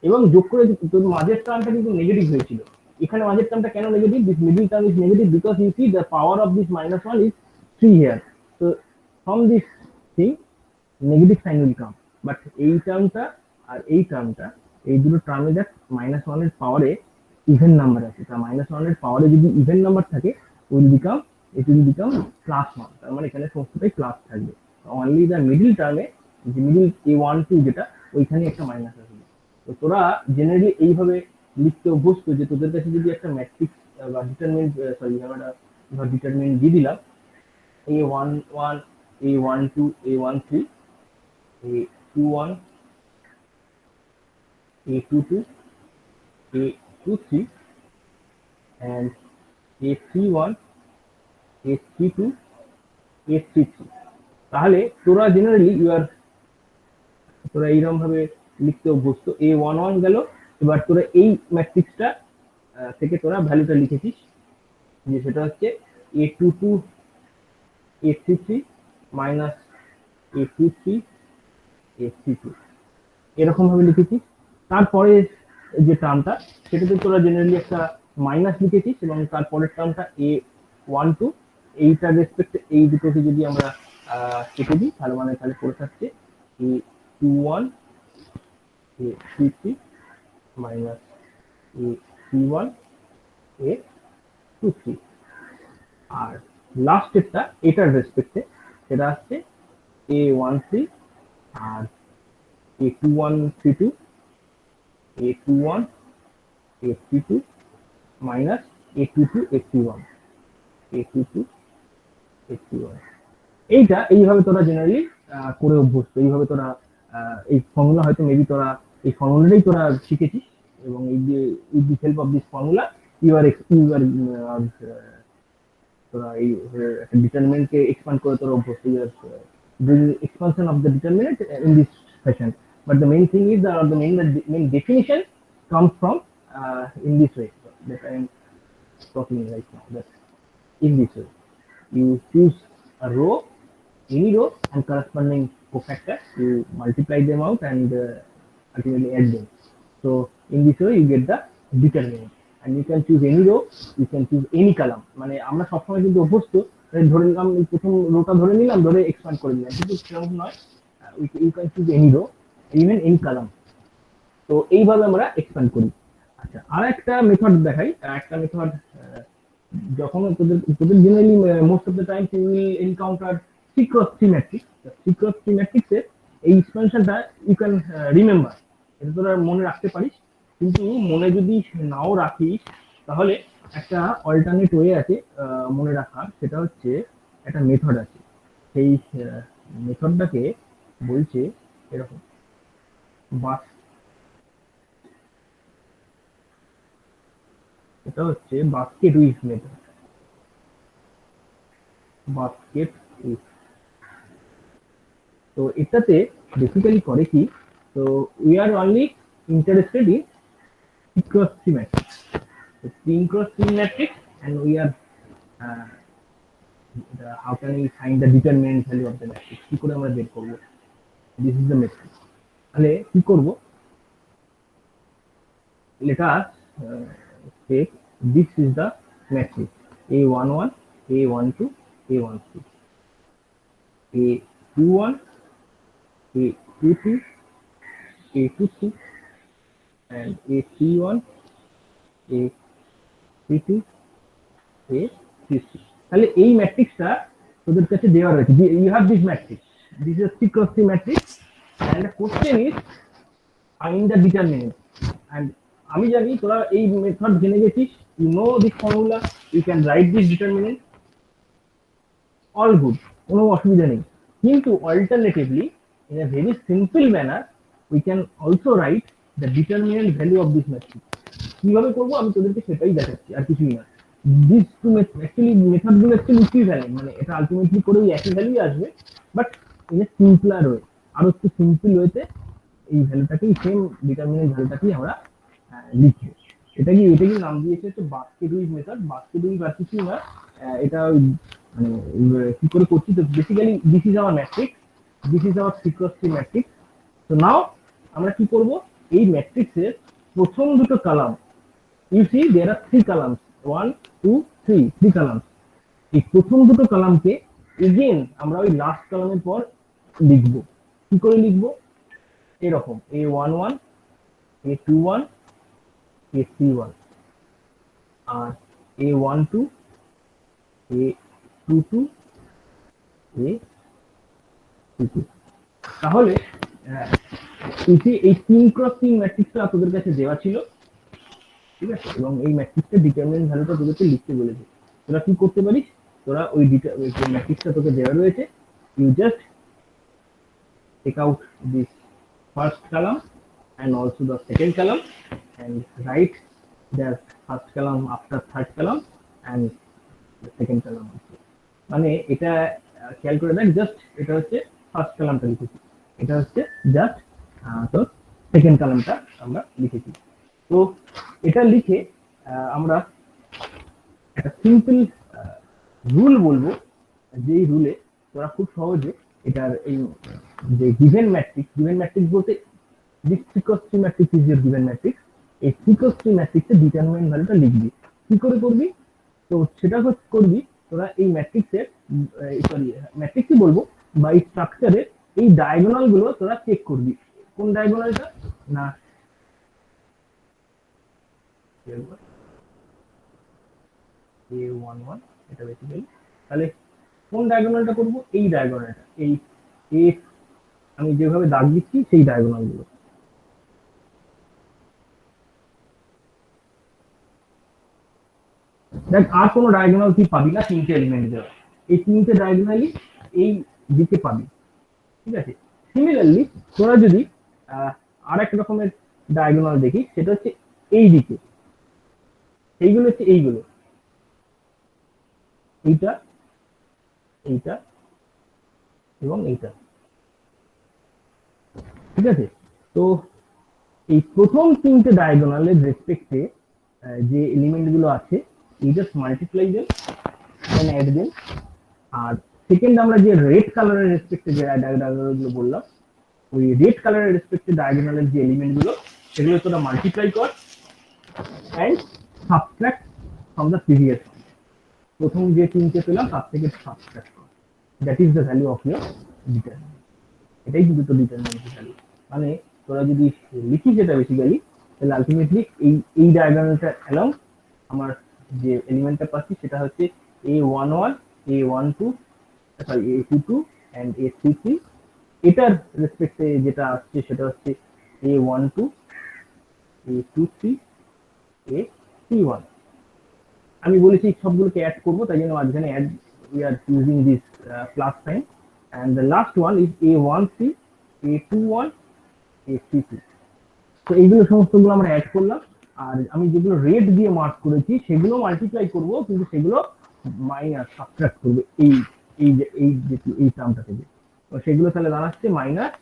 এবং যোগ করে তোর মাঝের টার্মটা কিন্তু নেগেটিভ হয়েছিল। এখানে মাঝের টার্মটা কেন negative? This middle term is negative because you see the power of this -1 is 3 here. So from this thing negative sign will come. But এই টার্মটা আর এই টার্মটা, এই দুটো টার্মে দেখ -1 এর পাওয়ারে ইভেন নাম্বার আছে। তা -1 এর পাওয়ারে যদি ইভেন নাম্বার থাকে, it will become +1, তার মানে এখানে সমস্তটাই প্লাস থাকবে। অনলি দ্য মিডল টার্মে, যে মিডল A12 যেটা, ওইখানে একটা মাইনাস আসবে। তো তোরা জেনারেলি এইভাবে লিখতে অভ্যস্ত যে তোদের কাছে যদি একটা ম্যাট্রিক্স বা ডিটারমিনেন্ট, সরি আমরা ডিটারমিনেন্ট দিয়ে দিলাম A11, A12, A13, A21, A22, A23 and A31, A32, A33, তাহলে তোরা জেনারেলি তোরা এইরকম ভাবে লিখতে অভ্যস্ত। A11 গেল। এবার তোরা এই ম্যাট্রিক্সটা থেকে তোরা ভ্যালুটা লিখেছিস যে সেটা হচ্ছে A22 A33 minus A23 A32 এরকম ভাবে লিখেছি। তারপরে যে টার্মটা সেটাতে তোরা জেনারেলি একটা মাইনাস লিখেছিস এবং তারপরের টার্মটা A12 এইটার রেসপেক্টে এই দুটোকে যদি আমরা কেটে দিই তাহলে মানে তাহলে পড়ে থাকছে A21 A33 minus A31 A23 আর লাস্ট স্টেপটা এটার রেসপেক্টে সেটা হচ্ছে A13 আর A2132 A21 A32 minus A22 A31 A22 A31 এইভাবে তোরা জেনারেলি করে অভ্যস্ত। এইভাবে তোরা এই ফর্মুলা হয়তো মেবি তোরা এই ফর্মুলাটাই তোরা শিখেছিস এবং এই যে with the help of this formula you are তোরা এই একটা ডিটারমিনেন্টকে এক্সপ্যান্ড করে তোরা অভ্যস্ত। You are doing expansion of the determinant in this fashion. But the main thing is the main definition comes from in this way that I am talking right now. That in this way, you choose a row, any row, and corresponding cofactor. You multiply them out and ultimately add them. So in this way, you get the determinant. And you can choose any row, you can choose any column. মানে আমরা সবসময় কিন্তু অভ্যস্ত ধরে নিলাম প্রথম rota ধরে নিলাম ধরে এক্সপ্যান্ড করে নিলাম, কিন্তু সেরকম নয়। You can choose any row even any column. তো এইভাবে আমরা এক্সপ্যান্ড করি। আচ্ছা, আর একটা মেথড দেখাই। একটা মেথড যখন তোদের generally most of the time you will encounter C×3 matrix. C×3 ম্যাট্রিক্সের এই এক্সপ্যানশনটা ইউ ক্যান রিমেম্বার, এটা তোরা মনে রাখতে পারিস। কিন্তু মনে যদি নাও রাখিস তাহলে একটা অল্টারনেট ওয়ে আছে মনে রাখার, সেটা হচ্ছে একটা মেথড আছে। সেই মেথডটাকে বলছে এরকম এটা হচ্ছে basket with method. Basket with, তো এটাতে বেসিক্যালি করে কি, তো we are only interested in C×3 matrix. So C×3 matrix, and we are how can we find the determinant value of the matrix? কি করে আমরা বের করব? This is the matrix. তাহলে কি করব? Let us take this is the matrix A11, A12, A13, A21, A22, A23, and A31, A32, A33. তাহলে এই ম্যাট্রিক্সটা তোদের কাছে দেওয়া রয়েছে। You have this matrix, this is C×3 matrix, and the question is find the determinant. And আমি জানি তোরা এই মেথড জেনে গেছিস, you know this formula, you can write this determinant, all good, কোনো অসুবিধা নেই। কিন্তু alternatively in a very simple manner we can also write the determinant value of this matrix. কিভাবে করব আমি তোদেরকে সেটাই দেখাচ্ছি, আর কিছুই না। দিস টু অ্যাকচুয়ালি মেথডগুলো অ্যাকচুয়ালি ইকুইভ্যালেন্ট, মানে এটা আলটিমেটলি করে ওই একই ভ্যালুই আসবে, but in a simpler way, আরো একটু সিম্পল ওয়েতে এই ভ্যালুটাকেই, সেম ডিটারমিনেন্ট ভ্যালুটাকেই আমরা লিখি। এটা কি নাম দিয়েছে হচ্ছে basket with method. Basket with আর কিছুই না, এটা মানে কি করে করছি, তো basically this is our matrix, this is our C×3 matrix. তো নাও আমরা কি করব, এই ম্যাট্রিক্সের প্রথম দুটো column, you see there are 3 columns, 1 2 3 columns. এই প্রথম দুটো কলামকে এগেইন আমরা ওই লাস্ট কলামের পর লিখব। কি করে লিখব, এরকম A11, A21, A31 আর A12, A22, A32। তাহলে এই 3×3 ম্যাট্রিক্সটা আপনাদের কাছে দেওয়া ছিল, ঠিক আছে, এবং এই ম্যাট্রিক্সের ডিটারমিনেন্ট ভ্যালুটা তোদেরকে লিখতে বলেছে। তোরা কি করতে পারিস, তোরা ওই ম্যাট্রিক্সটা তোকে দেওয়া রয়েছে, you just take out this first column and also the second column and write the first column after third column and the second column also. মানে এটা খেয়াল করে দেখ, জাস্ট এটা হচ্ছে ফার্স্ট কলামটা লিখেছি, এটা হচ্ছে জাস্ট তো সেকেন্ড কলামটা আমরা লিখেছি। তো এটা লিখে আমরা একটা সিম্পল রুল বলবো, যেই রুলে তোরা খুব সহজে এটার এই যে গিভেন ম্যাট্রিক্স বলতে this frequency matrix is your given matrix, এই frequency matrix এর ডিটারমিনেন্ট ভ্যালুটা লিখবি। কি করে করবি? তো সেটা করবি তোরা এই ম্যাট্রিক্সের ম্যাট্রিক্সই বলবো বা এই স্ট্রাকচারে এই ডায়াগোনাল গুলো তোরা চেক করবি। কোন ডায়াগোনালটা না A11 এটা বেসিক্যালি, তাহলে কোন ডায়াগোনালটা করব? এই ডায়াগোনালটা, এই এ আমি যেভাবে দাগ দিচ্ছি সেই ডায়াগোনাল গুলো। দেখ আর কোনো ডায়াগোনাল তুই পাবি না, তিনটে এলিমেন্ট দেওয়া, এই তিনটে ডায়াগোনালই এই দিকে পাবি, ঠিক আছে? সিমিলারলি তোরা যদি আর এক রকমের ডায়াগোনাল দেখি, সেটা হচ্ছে এই দিকে, এইগুলো হচ্ছে এইগুলো, এইটা এইটা এবং এইটা, ঠিক আছে? তো এই প্রথম তিনটে ডায়াগোনালের রেসপেক্টে যে এলিমেন্ট গুলো আছে, এই just multiply them and add them. আর সেকেন্ড আমরা যে রেড কালারের রেসপেক্টে যে ডায়াগোনাল গুলো বললাম, ওই রেড কালারের রেসপেক্টে ডায়াগোনালের যে এলিমেন্ট গুলো সেগুলো তোরা মাল্টিপ্লাই কর and subtract from the previous. প্রথম যে তিনটে পেলাম তার থেকে সাবট্রাক্ট কর, that is the value of your determinant. এটাই কিন্তু তো ডিটারমিনেন্ট ভ্যালু। মানে তোরা যদি লিখিস এটা বেসিক্যালি, তাহলে আলটিমেটলি এই ডায়াগোনালটা অ্যালং আমার যে এলিমেন্টটা পাচ্ছি সেটা হচ্ছে A11, A12, sorry A22 and A33। এটার রেসপেক্টে যেটা আসছে সেটা হচ্ছে A12, A23, A31। আমি বলেছি সবগুলোকে অ্যাড করব, তাই জন্য মাঝখানে add we are using this plus sign, and the last one is A13, A21, A32। তো এইগুলো সমস্তগুলো আমরা অ্যাড করলাম। আর আমি যেগুলো রেড দিয়ে মার্ক করেছি সেগুলো মাল্টিপ্লাই করব, কিন্তু সেগুলো মাইনাস সাবট্রাক্ট করবে এই এই যে এই টার্মটা থেকে। তো সেগুলো তাহলে দাঁড়াচ্ছে মাইনাস,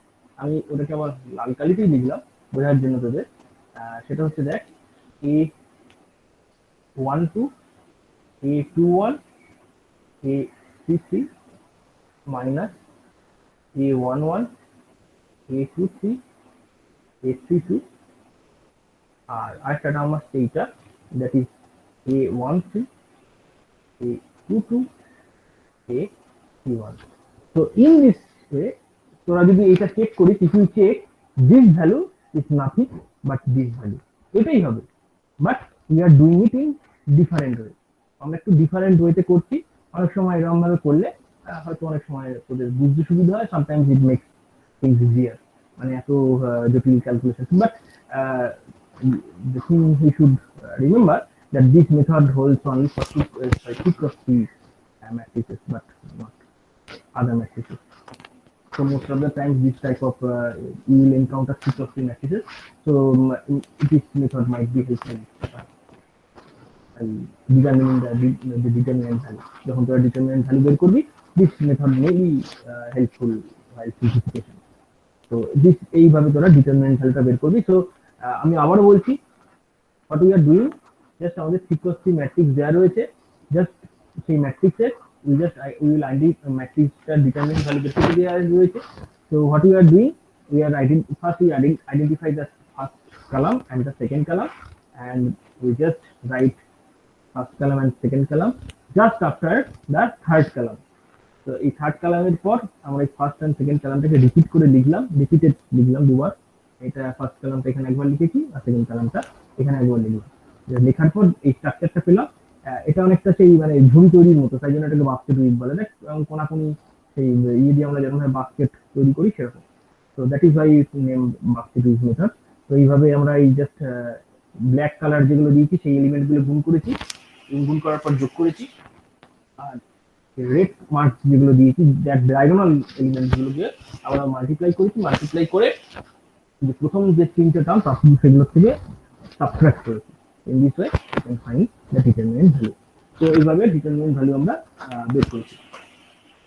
আমি ওটাকে আবার লাল কালিতেই লিখলাম বোঝার জন্য তোদের। সেটা হচ্ছে দেখ A12, A21, A33 minus A11, A23, A32 আর আরেকটা টার্ম আসছে এইটা, that is A13, A22, A31। তো ইন দিস ওয়ে তোরা যদি এটা চেক করিস, if you check this value is nothing but this value, এটাই হবে। But we are doing it in different way, আমরা একটু ডিফারেন্ট ওয়েতে করছি। অনেক সময় এরকম ভাবে করলে হয়তো অনেক সময় তোদের বুঝতে সুবিধা হয়, sometimes it makes things easier, মানে এত জটিল calculation. But the thing we should remember that this method holds only for T cross T matrices, but not other matrices. So most of the times this type of you will encounter T cross T matrices. So this method might be helpful determining the determinant value. যখন তোরা determinant value বের করবি, this method may be helpful while simplification. তো this এইভাবে তোরা determinant ভ্যালুটা বের করবি। সো আমি আবারও বলছি, what we are doing, just আমাদের frequency matrix দেওয়া রয়েছে, জাস্ট সেই ম্যাট্রিক্সের we will ম্যাট্রিক্সটার determinant value বের করে দেওয়া রয়েছে। So what we are doing, first we identify the first column and the second column, and we just write first column and second column just after the third column. তো এই third কলামের পর আমরা এই ফার্স্ট এন্ড সেকেন্ড কলামটাকে রিপিট করে লিখলাম, লিখলাম দুবার। এটা ফার্স্ট কলামটা এখানে একবার লিখেছি আর সেকেন্ড কলামটা এখানে একবার লিখলাম। লেখার পর এই স্ট্রাকচারটা পেলাম। এটা অনেকটা সেই মানে ঝুড়ি তৈরির মতো, তাই জন্য এটাকে বাস্কেট উইথ বলে। দেখ কোনাকুনি সেই ইয়ে দিয়ে আমরা যেরকম বাস্কেট তৈরি করি সেরকম। তো that is Y name basket with method. তো এইভাবে আমরা এই জাস্ট ব্ল্যাক কালার যেগুলো দিয়েছি সেই এলিমেন্টগুলো গুণ করেছি, গুণ করার পর যোগ করেছি। আর রেড মার্ক যেগুলো দিয়েছি, দ্যাট ডায়াগোনাল এলিমেন্ট গুলোকে আমরা মাল্টিপ্লাই করেছি, মাল্টিপ্লাই করে যে প্রথম যে তিনটে টার্ম তারপর সেগুলো থেকে সাবট্রাক্ট করেছি। In this way you can find the determinant value. তো এইভাবে ডিটারমিনেন্ট ভ্যালু আমরা বের করেছি।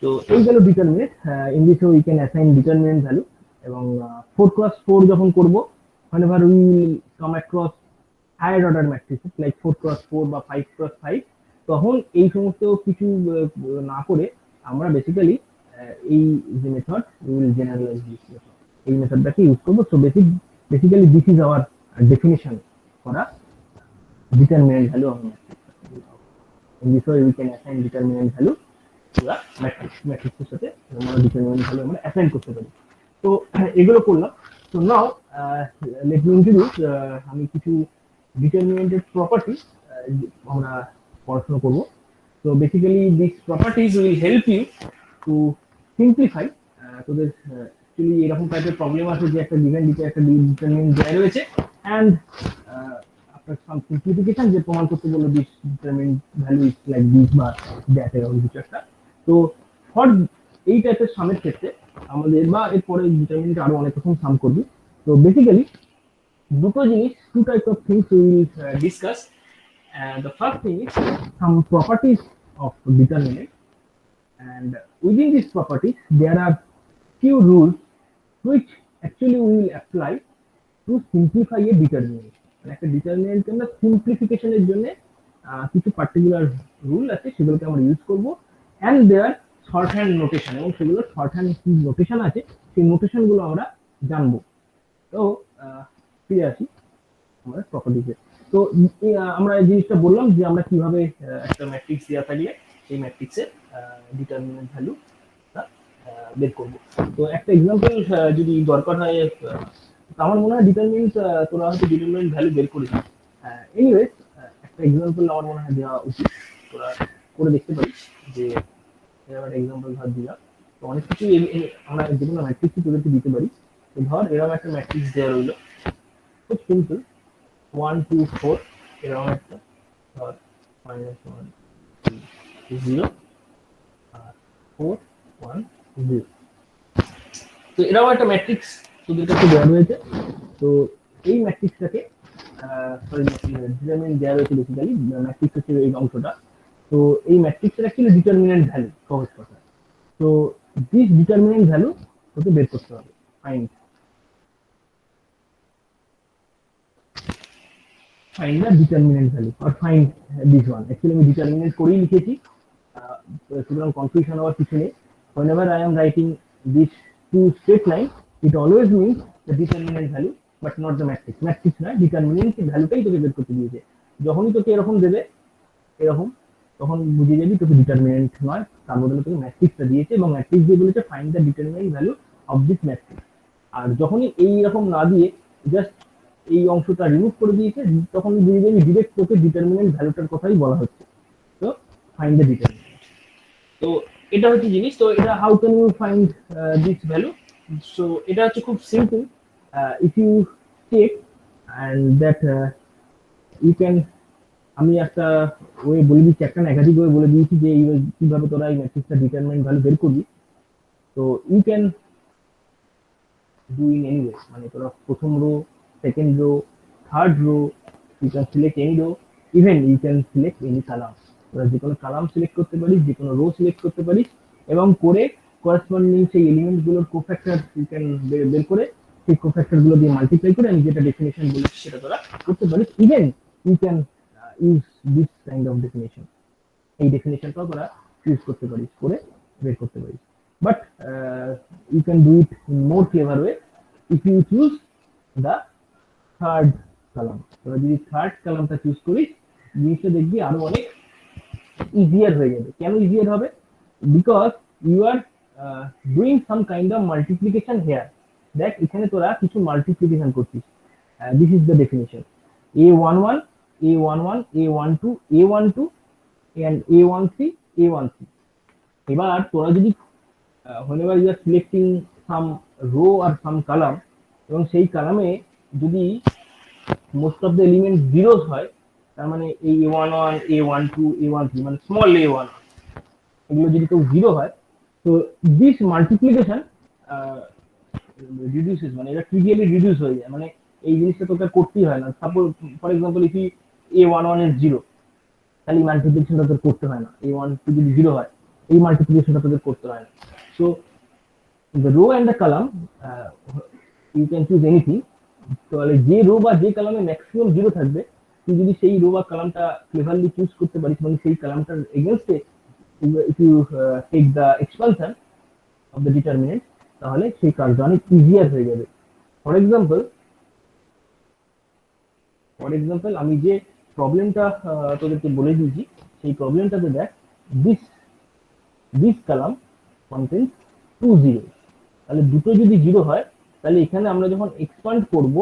তো এই গেল determinant. In this way we can assign determinant value. এবং 4x4 যখন করব, whenever we will come across higher order matrices like 4x4 বা 5x5, তখন এই সমস্ত কিছু না করে আমরা বেসিক্যালি এই যে method will generalise this method, এই মেথডটাকে ইউজ করবো। So basically this is our definition for a determinant value of matrix. In this way we can assign determinant value to a matrix এর সাথে আমরা determinant value আমরা assign করতে পারি। তো এগুলো করলাম। So now let me introduce আমি কিছু determinant এর প্রপার্টি আমরা পড়াশোনা করব। So basically these properties will help you to simplify তোদের actually এরকম টাইপের প্রবলেম আছে যে একটা given দিতে একটা determinant দেয়া রয়েছে and after some simplification যে প্রমাণ করতে বললো this determinant value is like this বা that এরকম কিছু একটা। তো ফর এই টাইপের সামের ক্ষেত্রে আমাদের বা এরপরে ডিটারমিনেন্ট আরো অনেক রকম সাম করবি। তো বেসিক্যালি দুটো জিনিস, two types of things we will discuss. The first thing is some properties of determinant, and within these properties there are few rules which actually we will apply to simplify a determinant. একটা determinant আমরা সিম্পলিফিকেশনের জন্য কিছু particular rule আছে সেগুলোকে আমরা use করব and their shorthand notation, এবং সেগুলো শর্ট হ্যান্ড কি নোটেশন আছে সেই নোটেশনগুলো আমরা জানবো। তো ফিরে আসি আমরা প্রপার্টিতে। তো আমরা এই জিনিসটা বললাম যে আমরা কিভাবে একটা ম্যাট্রিক্স দেওয়া থাকলে এই ম্যাট্রিক্সের ডিটারমিনেন্ট ভ্যালু বের করব। তো একটা এক্সাম্পল যদি দরকার হয়, আমার মনে হয় ডিটারমিনেন্ট তোরা হয়তো ডিটারমিনেন্ট ভ্যালু বের করেছিস। এনিওয়েজ একটা এক্সাম্পল আমার মনে হয় দেওয়া উচিত, তোরা করে দেখতে পারিস যে এরকম একটা এক্সাম্পল ধর দিলাম। তো অনেক কিছু আমরা যে কোনো ম্যাট্রিক্সই তোদেরকে দিতে পারি। তো ধর এরকম একটা ম্যাট্রিক্স দেওয়া রইল, খুব সিম্পল 1 2 4 এরকম একটা, ধর -1 2 0 আর 4 1 0। তো এরকম একটা ম্যাট্রিক্স তোদের কাছে দেওয়া রয়েছে। তো এই ম্যাট্রিক্সটাকে ডিটারমিনেন্ট দেওয়া রয়েছে, বেসিক্যালি ম্যাট্রিক্স হচ্ছে এই অংশটা। তো এই ম্যাট্রিক্সের অ্যাকচুয়ালি ডিটারমিনেন্ট ভ্যালু, সহজ কথা। তো দিস ডিটারমিনেন্ট ভ্যালু তোকে বের করতে হবে। Find the determinant value or find this one. Actually আমি ডিটারমিনেন্ট করেই লিখেছি, সুতরাং কনফিউশন হওয়ার কিছু নেই। whenever I am writing this two straight line, it always means the determinant value but not the matrix. matrix না, ডিটারমিনেন্ট ভ্যালুটাই তোকে বের করতে দিয়েছে। যখনই তোকে এরকম দেবে এরকম, তখন বুঝে যাবি তোকে ডিটারমিনেন্ট নয়, তার বদলে তোকে ম্যাট্রিক্সটা দিয়েছে এবং ম্যাট্রিক্স দিয়ে বলেছে find the determinant value of this matrix. আর যখনই এই রকম না দিয়ে জাস্ট এই অংশটা রিমুভ করে দিয়েছে, তখন বুঝে যাবি ডিরেক্ট তোকে ডিটারমিনেন্ট ভ্যালুটার কথাই বলা হচ্ছে। তো ফাইন্ড দ্য ডিটারমিনেন্ট। তো এটা হচ্ছে জিনিস। তো এটা how can you find this value? So এটা হচ্ছে খুব simple. If you check and that you can, আমি একটা ওয়ে বলে দিচ্ছি, একটা না একাধিক ওয়ে বলে দিয়েছি যে কিভাবে তোরা এই ম্যাট্রিক্সটা ডিটারমিনেন্ট ভ্যালু বের করবি। তো you can do in any way, মানে তোরা প্রথম row, second row, third row, you can select any row, even you can select any column. তোরা যে কোনো কালাম সিলেক্ট করতে পারিস, যে কোনো রো সিলেক্ট করতে পারিস, এবং করে করেসপন্ডিং সেই এলিমেন্টগুলোর কোফ্যাক্টর ইউ ক্যান বের করে সেই কোফ্যাক্টরগুলো দিয়ে মাল্টিপ্লাই করে আমি যেটা ডেফিনেশন বলেছি সেটা তোরা করতে পারিস। Even you can use this kind of definition, এই ডেফিনেশনটাও তোরা ইউজ করতে পারিস, করে বের করতে পারিস। But you can do it in more clever way if you choose the third column. তোরা যদি থার্ড কলামটা চুজ করিস, জিনিসটা দেখবি আরো অনেক ইজিয়ার হয়ে যাবে। কেন ইজিয়ার হবে? Because you are doing some kind of multiplication here. দেখ এখানে তোরা কিছু মাল্টিপ্লিকেশন করছিস। This is the definition, a11 a11 a12 a12 and a13 a13। এবার তোরা যদি whenever you are selecting some row or some column, এবং সেই কলামে যদি most of the element zeros হয়, তার মানে a11 a12 a13 মানে স্মল a11 এগুলো যদি কেউ জিরো হয়, তো দিস মাল্টিপ্লিকেশন রিডিউসেস, মানে এটা ট্রিভিয়ালি রিডিউস হয়ে যায়, মানে এই জিনিসটা তোকে করতেই হয় না। Suppose for example if a11 এর জিরো, তাহলে এই মাল্টিপ্লিকেশনটা তোর করতে হয় না। a12 যদি জিরো হয়, এই মাল্টিপ্লিকেশনটা তোদের করতে হয় না। So the row and the column you can choose anything। তাহলে যে রো বা যে কলামে ম্যাক্সিমাম জিরো থাকবে তুই যদি সেই রো বা কলামটা ক্লেভারলি চুজ করতে পারিস, মানে সেই কলামটার এগেনস্টে if you take the expansion of the determinant, তাহলে সেই কাজটা অনেক ইজিয়ার হয়ে যাবে। ফর এক্সাম্পল আমি যে প্রবলেমটা তোদেরকে বলে দিয়েছি, সেই প্রবলেমটাতে দেখ দিস কলাম কন্টেন্স 2 জিরো, তাহলে দুটো যদি জিরো হয় তাহলে এখানে আমরা যখন এক্সপান্ড করব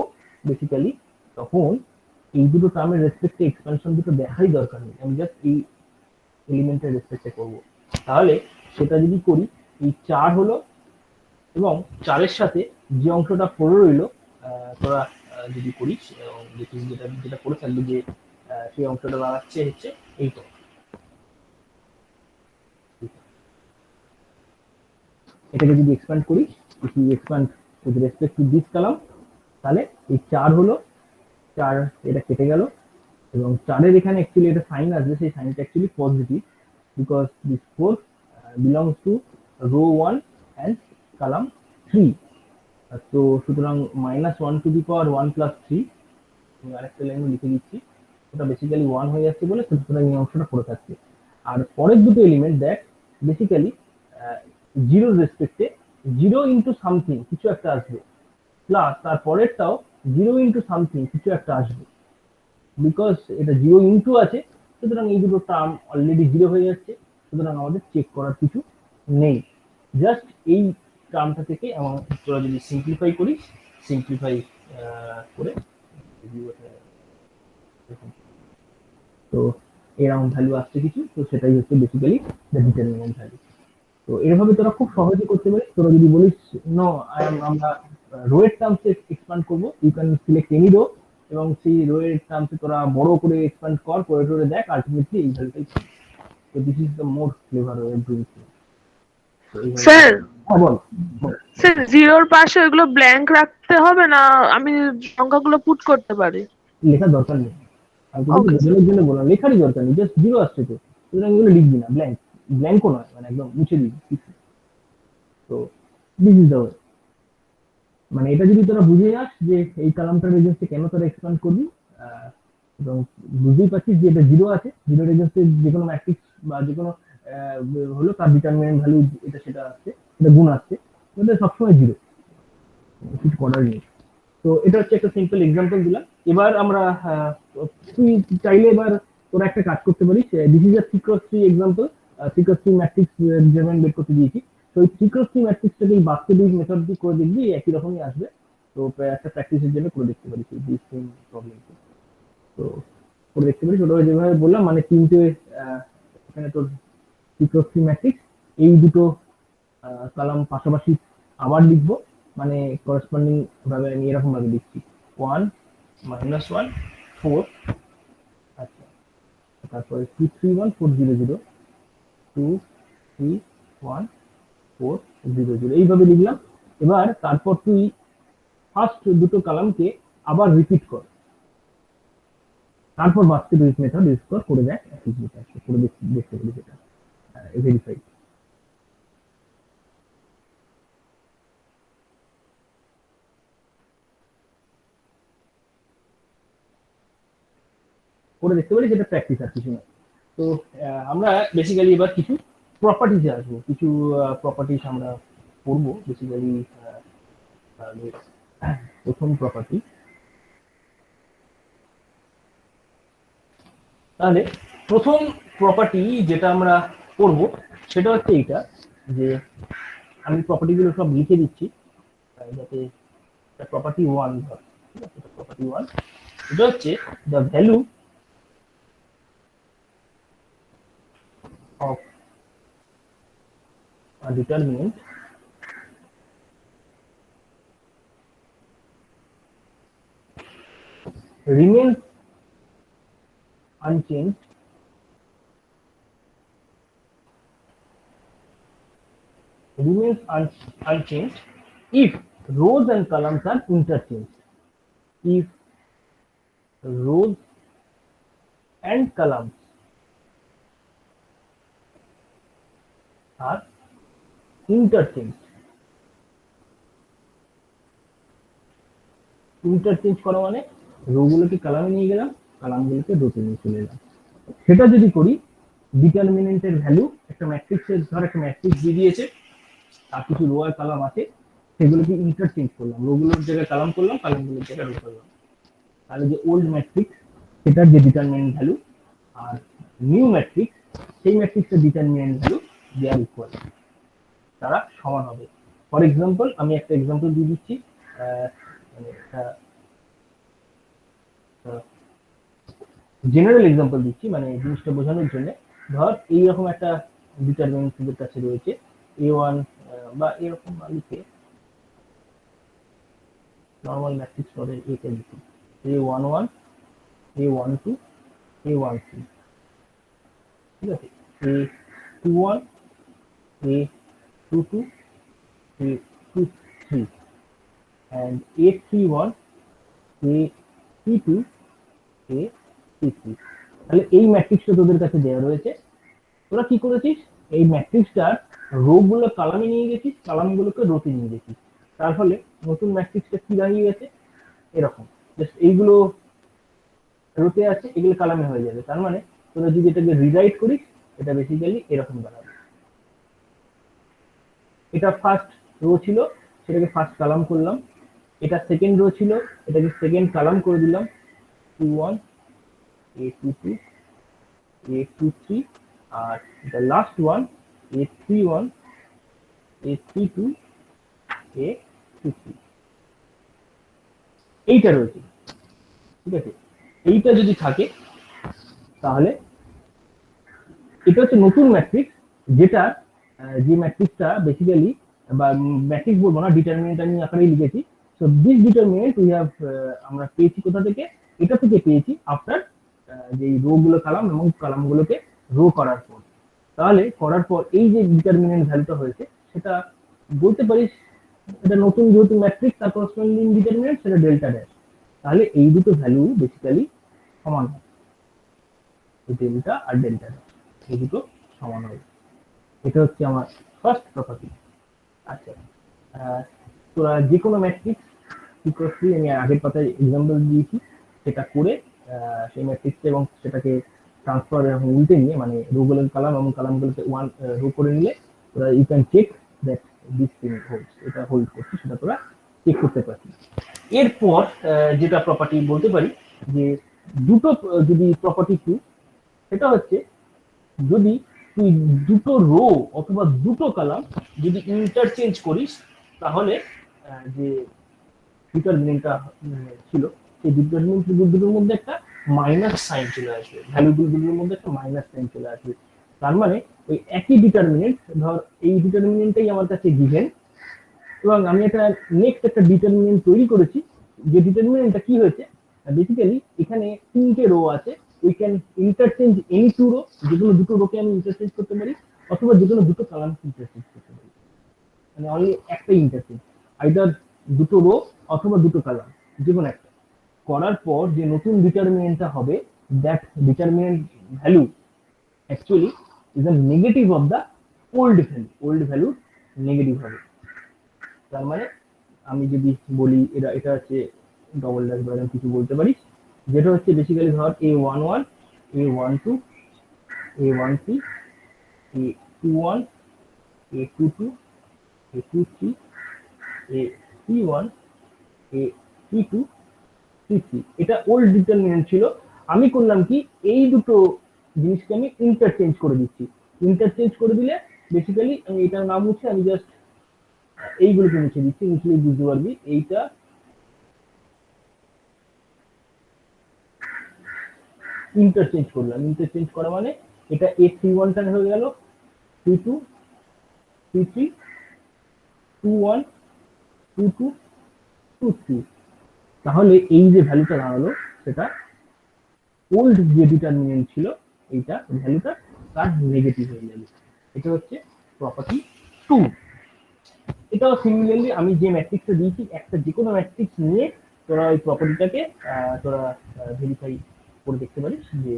বেসিক্যালি, তখন এই দুটো টার্মের রেসপেক্টে এক্সপানশন দুটো দেখাই দরকার নেই, আমি জাস্ট এই এলিমেন্টের রেসপেক্টে করব। তাহলে সেটা যদি করি, এই 4 হলো এবং 4-এর সাথে যে অংশটা পড়ে রইলো, তোরা যদি করিস দেখিস যেটা করে থাকবে যে সেই অংশটা দাঁড়াচ্ছে হচ্ছে এইটা। এটাকে যদি এক্সপ্যান্ড করি, if you expand with respect to this column, তাহলে এই 4 হলো 4, এটা কেটে গেল এবং 4-এর এখানে অ্যাকচুয়ালি এটা সাইন আসবে, সেই সাইনটা actually positive because this 4 belongs to row 1 and column 3। তো সুতরাং -1 to the power 1 plus 3, আমি আরেকটা লাইনে লিখে দিচ্ছি, ওটা বেসিক্যালি 1 হয়ে যাচ্ছে বলে সুতরাং এই অংশটা পড়ে থাকছে। আর পরের দুটো এলিমেন্ট দেখ, বেসিক্যালি জিরোর রেসপেক্টে 0 ইন্টু সামথিং কিছু একটা আসবে, প্লাস তার পরেরটাও 0 ইন্টু সামথিং কিছু একটা আসবে, বিকজ এটা 0 ইন্টু আছে, সুতরাং এই দুটো টার্ম অলরেডি 0 হয়ে যাচ্ছে, সুতরাং আমাদের চেক করার কিছু নেই। জাস্ট এই টার্মটা থেকে এবং তোরা যদি সিম্পলিফাই করিস, সিম্পলিফাই করে তো এরাউন্ড ভ্যালু আসছে কিছু, তো সেটাই হচ্ছে বেসিক্যালি দ্য ডিটারমিনেন্ট ভ্যালু। তো এভাবে তোরা খুব সহজে করতে পারিস। তোরা যদি বলিস নো আমরা রো এর টার্মসে এক্সপ্যান্ড করব, you can select any row এবং সেই রো এর টার্মসে তোরা বড় করে এক্সপ্যান্ড করে দেখ, আলটিমেটলি এই ভ্যালুটাই পাবি। তো this is the more flavour way of doing things. Sir ball. Sir জিরোর পাশে ওইগুলো ব্ল্যাঙ্ক রাখতে হবে না, আমি সংখ্যাগুলো পুট করতে পারি? লেখার দরকার নেই, আমি তোকে বোঝানোর জন্য বললাম, লেখারই দরকার নেই, জাস্ট জিরো আসছে তো, সুতরাং এগুলো লিখবি না, ব্ল্যাঙ্কও নয়, মানে একদম মুছে দিবি। তো দিস ইজ দ্য ওয়ে, মানে এটা যদি তোরা বুঝে যাস যে এই কলামটার এগেন্সটে কেন তোরা এক্সপ্যান্ড করবি, এবং বুঝতেই পারছিস যে এটা জিরো আছে, জিরোর এগেন্সটে যে কোনো ম্যাট্রিক্স বা যে কোনো হলো তার ডিটারমিনেন্ট ভ্যালু এটা সেটা আসছে, এটা গুণ আসছে, এটা সবসময় জিরো, কিছু করার নেই। তো এটা হচ্ছে একটা সিম্পল এক্সাম্পল দিলাম। এবার আমরা তুই চাইলে এবার তোরা একটা কাজ করতে পারিস, this is a 3x3 example, 3x3 matrix যেমন বের করতে দিয়েছি, তো ওই 3x3 ম্যাট্রিক্সটাকে বাস্তবিক মেথড দিয়ে করে দেখবি একই রকমই আসবে। তো একটা প্র্যাকটিসের জন্য করে দেখতে পারিস এই সেম প্রবলেম। তো করে দেখতে পারিস, ওটা যেভাবে বললাম, মানে তিনটে এখানে তোর 3x3 ম্যাট্রিক্স, এই দুটো কলাম পাশাপাশি আবার লিখবো, মানে করসপন্ডিং ভাবে আমি এরকম ভাবে লিখছি 1 -1 4, আচ্ছা, তারপরে 2 3 1 4 0 0 2 3 1 4 0 0 এইভাবে লিখলাম। এবার তারপর তুই ফার্স্ট দুটো কলামকে আবার রিপিট কর, তারপর বাস্তবিক মেথড ইউজ করে দেখ, করে দেখতে পারি যেটা ভেরিফাই। করে দেখতে পারি, যেটা প্র্যাকটিস আর কিছু না। তো আমরা বেসিক্যালি এবার কিছু প্রপার্টিজে আসবো, কিছু প্রপার্টিজ আমরা পড়বো বেসিক্যালি। প্রথম প্রপার্টি, তাহলে প্রথম প্রপার্টি যেটা আমরা পড়ব সেটা হচ্ছে এইটা, যে আমি প্রপার্টিগুলো সব লিখে দিচ্ছি যাতে প্রপার্টি 1 ধর, ঠিক আছে, প্রপার্টি 1 এটা হচ্ছে the value of a determinant remains unchanged if rows and columns are interchanged. If rows and columns are interchanged, interchange করা মানে রো গুলোকে কলামে নিয়ে গেলাম, কলামগুলোকে রোতে নিয়ে চলে এলাম। সেটা যদি করি, ডিটারমিনেন্টের ভ্যালু একটা ম্যাট্রিক্সের, ধর একটা ম্যাট্রিক্স দিয়ে দিয়েছে, তার কিছু রো আর কলাম আছে, সেগুলোকে ইন্টারচেঞ্জ করলাম, রোগুলোর জায়গায় কলাম করলাম, কলামগুলোর জায়গায় রো করলাম। তাহলে যে ওল্ড ম্যাট্রিক্স সেটার যে ডিটারমিনেন্ট ভ্যালু আর নিউ ম্যাট্রিক্স, সেই ম্যাট্রিক্সের ডিটারমিনেন্ট ভ্যালু দে আর ইকুয়াল, তারা সমান হবে। ফর এক্সাম্পল, আমি একটা এক্সাম্পল দিয়ে দিচ্ছি, মানে জেনারেল এক্সাম্পল দিচ্ছি, মানে জিনিসটা বোঝানোর জন্য। ধর এইরকম একটা ডিটারমিনেন্ট তোদের কাছে রয়েছে a1, বা এরকম লিখে নর্মাল ম্যাট্রিক্স পরে a কে লিখি a11, a12, a13, ঠিক আছে, a21, a22, a23, and a31, a32, a33। তাহলে এই ম্যাট্রিক্সটা তোদের কাছে দেওয়া রয়েছে। তোরা কি করেছিস, এই ম্যাট্রিক্সটার রো গুলো কলামে নিয়ে গেছিস, কলামগুলোকে রোতে নিয়ে গেছিস। তার ফলে নতুন ম্যাট্রিক্সটা কি দাঁড়িয়ে গেছে, এরকম। জাস্ট এইগুলো রোতে আছে, এগুলো কলামে হয়ে যাবে। তার মানে তোরা যদি এটাকে রিরাইট করিস, এটা বেসিক্যালি এরকম দাঁড়াবে। এটা ফার্স্ট রো ছিল, সেটাকে ফার্স্ট কলাম করলাম। এটা সেকেন্ড রো ছিল, এটাকে সেকেন্ড কলাম করে দিলাম, a21, a22, a23, R the last one a31, a32, a33, এইটা রয়েছে, ঠিক আছে। এইটা যদি থাকে তাহলে এটা হচ্ছে নতুন ম্যাট্রিক্স, যেটা যে ম্যাট্রিক্সটা বেসিক্যালি, বা ম্যাট্রিক্স বলবো না, ডিটারমিনেন্ট আমি আকারেই লিখেছি। So this determinant we have, আমরা পেয়েছি কোথা থেকে, এটা থেকে পেয়েছি আফটার যে রো গুলো কলাম এবং কলাম গুলোকে রো করার পর। তাহলে করার পর এই যে ডিটারমিনেন্ট ভ্যালুটা হয়েছে, সেটা বলতে পারিস এটা নতুন যেহেতু ম্যাট্রিক্স, তার করসপন্ডিং ডিটারমিনেন্ট সেটা ডেল্টা ড্যাশ। তাহলে এই দুটো ভ্যালু বেসিক্যালি সমান হয়, ডেল্টা আর ডেল্টা ড্যাশ এই দুটো সমান হবে। এটা হচ্ছে আমার ফার্স্ট প্রপার্টি। আচ্ছা, তোরা যে কোনো ম্যাট্রিক্স কি করছি, আমি আগের পাতায় এক্সাম্পল দিয়েছি, সেটা করে সেই ম্যাট্রিক্সটা এবং সেটাকে ট্রান্সফার এবং উল্টে নিয়ে, মানে রোগুলোর কলাম এবং কলামগুলোকে ওয়ান রো করে নিলে তোরা you can check that this thing holds, এটা হোল্ড করছে, সেটা তোরা চেক করতে পারছিস। এরপর যেটা প্রপার্টি বলতে পারি, যে দুটো যদি প্রপার্টি টু, সেটা হচ্ছে যদি তুই দুটো রো অথবা দুটো কলাম যদি ইন্টারচেঞ্জ করিস, তাহলে যে ডিটারমিনেন্টটা ছিল, সেই ডিটারমিনেন্ট দুটোর মধ্যে একটা মাইনাস সাইন চলে আসবে, ভ্যালু দুটোর মধ্যে একটা মাইনাস সাইন চলে আসবে। তার মানে ওই একই ডিটারমিনেন্ট, ধর এই ডিটারমিনেন্টটাই আমার কাছে গিভেন, এবং আমি একটা নেক্সট একটা ডিটারমিনেন্ট তৈরি করেছি। যে ডিটারমিনেন্টটা কি হয়েছে, বেসিক্যালি এখানে তিনটে রো আছে, we can interchange any two row, যেগুলো দুটো রোকে আমি ইন্টারচেঞ্জ করতে পারি, অথবা যেগুলো দুটো কলাম ইন্টারচেঞ্জ করতে পারি, মানে অনলি একটা ইন্টারচেঞ্জ, আইদার দুটো রো অথবা দুটো কলাম, যে কোনো একটা। করার পর যে নতুন ডিটারমিনেন্টটা হবে, that determinant value actually is the negative of the old value, old value negative হবে। তার মানে আমি যদি বলি এটা হচ্ছে ডবল ড্যাশ বা এরকম কিছু বলতে পারি, যেটা হচ্ছে বেসিক্যালি ধর a11, a12, a13, a21, a22, a23, a31, a32, c3, এটা ওল্ড ডিটারমিনেন্ট ছিল। আমি করলাম কি, এই দুটো জিনিসকে আমি ইন্টারচেঞ্জ করে দিচ্ছি। ইন্টারচেঞ্জ করে দিলে বেসিক্যালি আমি এটার নাম হচ্ছে, আমি জাস্ট এইগুলোকে মুছে দিচ্ছি, মুছলেই বুঝতে পারবি। এইটা ইন্টারচেঞ্জ করলাম, ইন্টারচেঞ্জ করা মানে এটা a31 টা হয়ে গেল 32, 33, 21, 22, 23। তাহলে এই যে ভ্যালুটা দাঁড়ালো, সেটা ওল্ড যে ডিটারমিনেন্ট ছিল, এইটা ভ্যালুটা তার নেগেটিভ হয়ে যাবে। এটা হচ্ছে প্রপার্টি 2। এটাও সিমিলারলি আমি যে ম্যাট্রিক্সটা দিয়েছি, একটা যে কোনো ম্যাট্রিক্স নিয়ে তোরা ওই প্রপার্টিটাকে তোরা ভেরিফাই করে দেখতে পারিস যে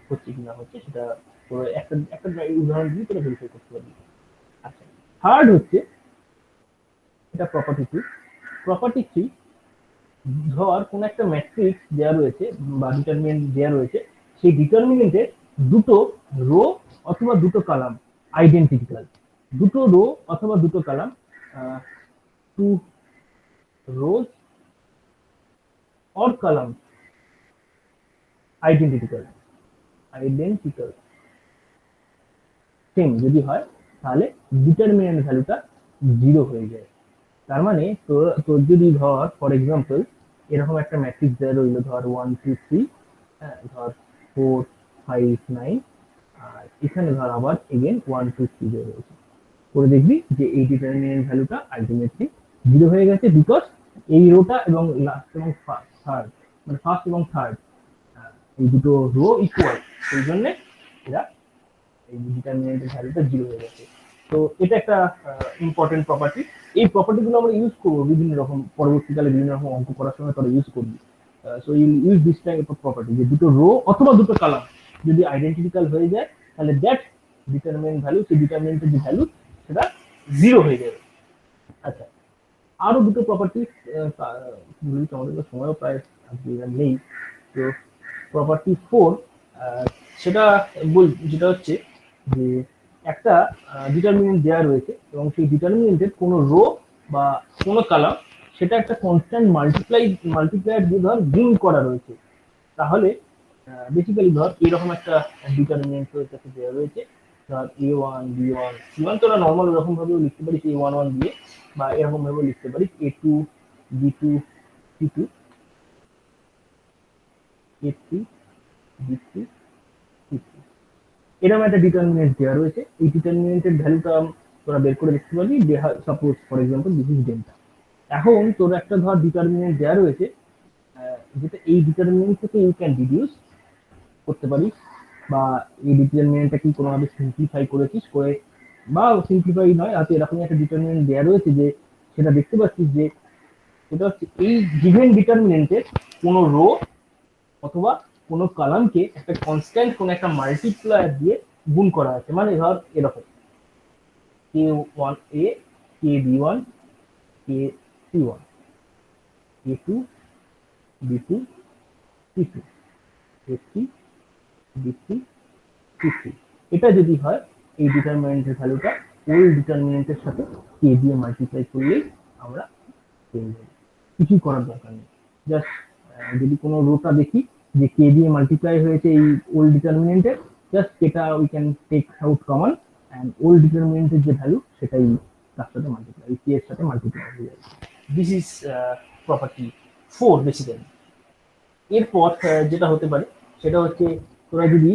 হচ্ছে কি না হচ্ছে, সেটা তোরা একটা একটা উদাহরণ দিয়ে তোরা ভেরিফাই করতে পারবি। আচ্ছা, থার্ড হচ্ছে এটা প্রপার্টি 2। প্রপার্টি 3, ধর কোন একটা ম্যাট্রিক্স দেওয়া রয়েছে বা ডিটারমিনেন্ট দেওয়া রয়েছে, সেই ডিটারমিনেন্টের দুটো রো অথবা দুটো কলাম আইডেন্টিক্যাল, দুটো রো অথবা দুটো column, two rows or column identical same যদি হয়, তাহলে ডিটারমিনেন্ট ভ্যালুটা 0 হয়ে যায়। তার মানে তোর যদি ধর ফর এক্সাম্পল এরকম একটা ম্যাট্রিক্স দেওয়া রইলো, ধর 1 2 3, হ্যাঁ ধর 4 5 9, আর এখানে ধর আবার এগেন 1 2 3 দেওয়া রয়েছে, করে দেখবি যে এই ডিটারমিনেন্ট ভ্যালুটা আলটিমেটলি 0 হয়ে গেছে, বিকজ এই রোটা এবং লাস্ট এবং থার্ড, মানে ফার্স্ট এবং থার্ড এই দুটো রো ইকুয়াল, সেই জন্য এরা এই ডিটারমিনেন্টের ভ্যালুটা 0 হয়ে গেছে। তো এটা একটা ইম্পর্টেন্ট প্রপার্টি। এই প্রপার্টিগুলো আমরা ইউজ করবো বিভিন্ন রকম, পরবর্তীকালে বিভিন্ন রকম অঙ্ক করার সময় তারা ইউজ করবি। So use this type of property, যে দুটো রো অথবা দুটো কলাম যদি আইডেন্টিক্যাল হয়ে যায়, তাহলে দ্যাট ডিটারমিনেন্ট ভ্যালু, সেই ডিটারমিনেন্টের যে ভ্যালু সেটা 0 হয়ে যাবে। আচ্ছা, আরো দুটো প্রপার্টি আমাদের সময়ও প্রায় নেই, তো প্রপার্টি 4 সেটা যেটা হচ্ছে যে একটা ডিটারমিনেন্ট দেওয়া রয়েছে এবং সেই ডিটারমিনেন্টের কোনো রো বা কোনো কলাম সেটা একটা কনস্ট্যান্ট মাল্টিপ্লায়ার দিয়ে ধর গুণ করা রয়েছে, তাহলে বেসিক্যালি ধর এরকম একটা ডিটারমিনেন্ট তোর কাছে দেওয়া রয়েছে, ধর a1 b1 c1, তোরা নর্মাল এরকম ভাবেও লিখতে পারিস a11 দিয়ে, বা এরকম ভাবেও লিখতে পারিস a2 b2 c2 a3 b3 c3। এরকম একটা ডিটারমিনেন্ট দেওয়া রয়েছে, এই ডিটারমিনেন্টের ভ্যালুটা তোরা বের করে দেখতে পারবি, suppose for example this is delta. এখন তোর একটা ধর ডিটারমিনেন্ট দেওয়া রয়েছে, যেটা এই ডিটারমিনেন্ট থেকে ইউ ক্যান ডিডিউস করতে পারিস, বা এই ডিটারমিনেন্টটা কি কোনোভাবে সিম্পলিফাই করেছিস করে, বা সিম্পলিফাই নয়, হয়তো এরকমই একটা ডিটারমিনেন্ট দেওয়া রয়েছে যে সেটা দেখতে পাচ্ছিস যে সেটা হচ্ছে এই গিভেন ডিটারমিনেন্টের কোনো রো অথবা কোনো কলামকে একটা কনস্ট্যান্ট কোনো একটা মাল্টিপ্লায়ার দিয়ে গুণ করা আছে, মানে ধর এরকম k1a kb1 kc1 a2 b2 c2 a3 b3 c3। এটা যদি হয়, এই ডিটারমিনেন্টের ভ্যালুটা ওই ডিটারমিনেন্টের সাথে k দিয়ে মাল্টিপ্লাই করলেই আমরা পেয়ে যাবো, কিছুই করার দরকার নেই। জাস্ট যদি কোনো রোটা দেখি যে k দিয়ে মাল্টিপ্লাই হয়েছে এই ওল্ড ডিটারমিনেন্টের, জাস্ট এটা we can take out common, and old ডিটারমিনেন্টের যে ভ্যালু সেটাই তার সাথে মাল্টিপ্লাই, k এর সাথে মাল্টিপ্লাই হয়ে যাবে। This is property 4 basically. এরপর যেটা হতে পারে সেটা হচ্ছে তোরা যদি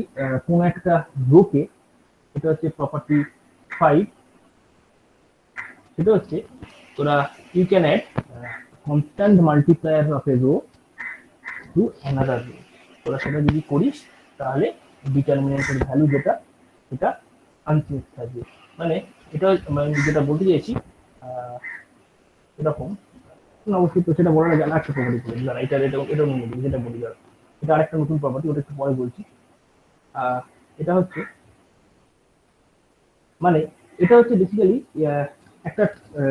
কোনো একটা রোকে, এটা হচ্ছে প্রপার্টি 5, সেটা হচ্ছে তোরা you can add constant multiplier of a row to another row. তোরা সেটা যদি করিস, তাহলে ডিটারমিনেন্টের ভ্যালু যেটা সেটা আনচেঞ্জ থাকবে। মানে এটা মানে যেটা বলতে চাইছি এরকম, অবশ্যই তো সেটা বলার আগে আরেকটা প্রপার্টি বলি, দাঁড়া এটা মনে করি যেটা বলি, দাঁড়া এটা আরেকটা নতুন প্রপার্টি, ওটা একটু পরে বলছি। এটা হচ্ছে মানে এটা হচ্ছে বেসিক্যালি একটা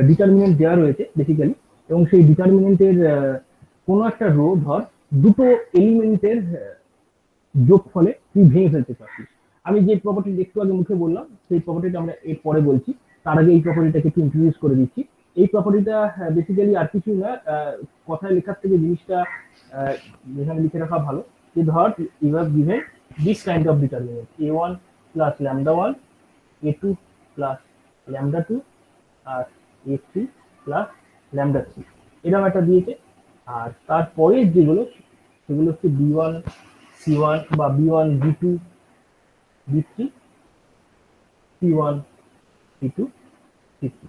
ডিটারমিনেন্ট দেওয়া রয়েছে বেসিক্যালি, এবং সেই ডিটারমিনেন্টের কোনো একটা রো ধর দুটো এলিমেন্টের যোগফলে তুই ভেঙে ফেলতে পারছিস। আমি যে প্রপার্টি একটু আগে মুখে বললাম, সেই প্রপার্টিটা আমরা এর পরে বলছি, তার আগে এই প্রপার্টিটাকে একটু ইন্ট্রোডিউস করে দিচ্ছি। এই প্রপার্টিটা বেসিক্যালি আর কিছু না, কথায় লেখার থেকে জিনিসটা যেখানে লিখে রাখা ভালো, যে ধর you have given this kind of determinant a1 plus λ1, a2 plus λ2, আর a3 প্লাস λ3, এরকম একটা দিয়েছে। আর তারপরে যেগুলো সেগুলো হচ্ছে b1 c1 বা b1 b2 b3 c1 c2 c3,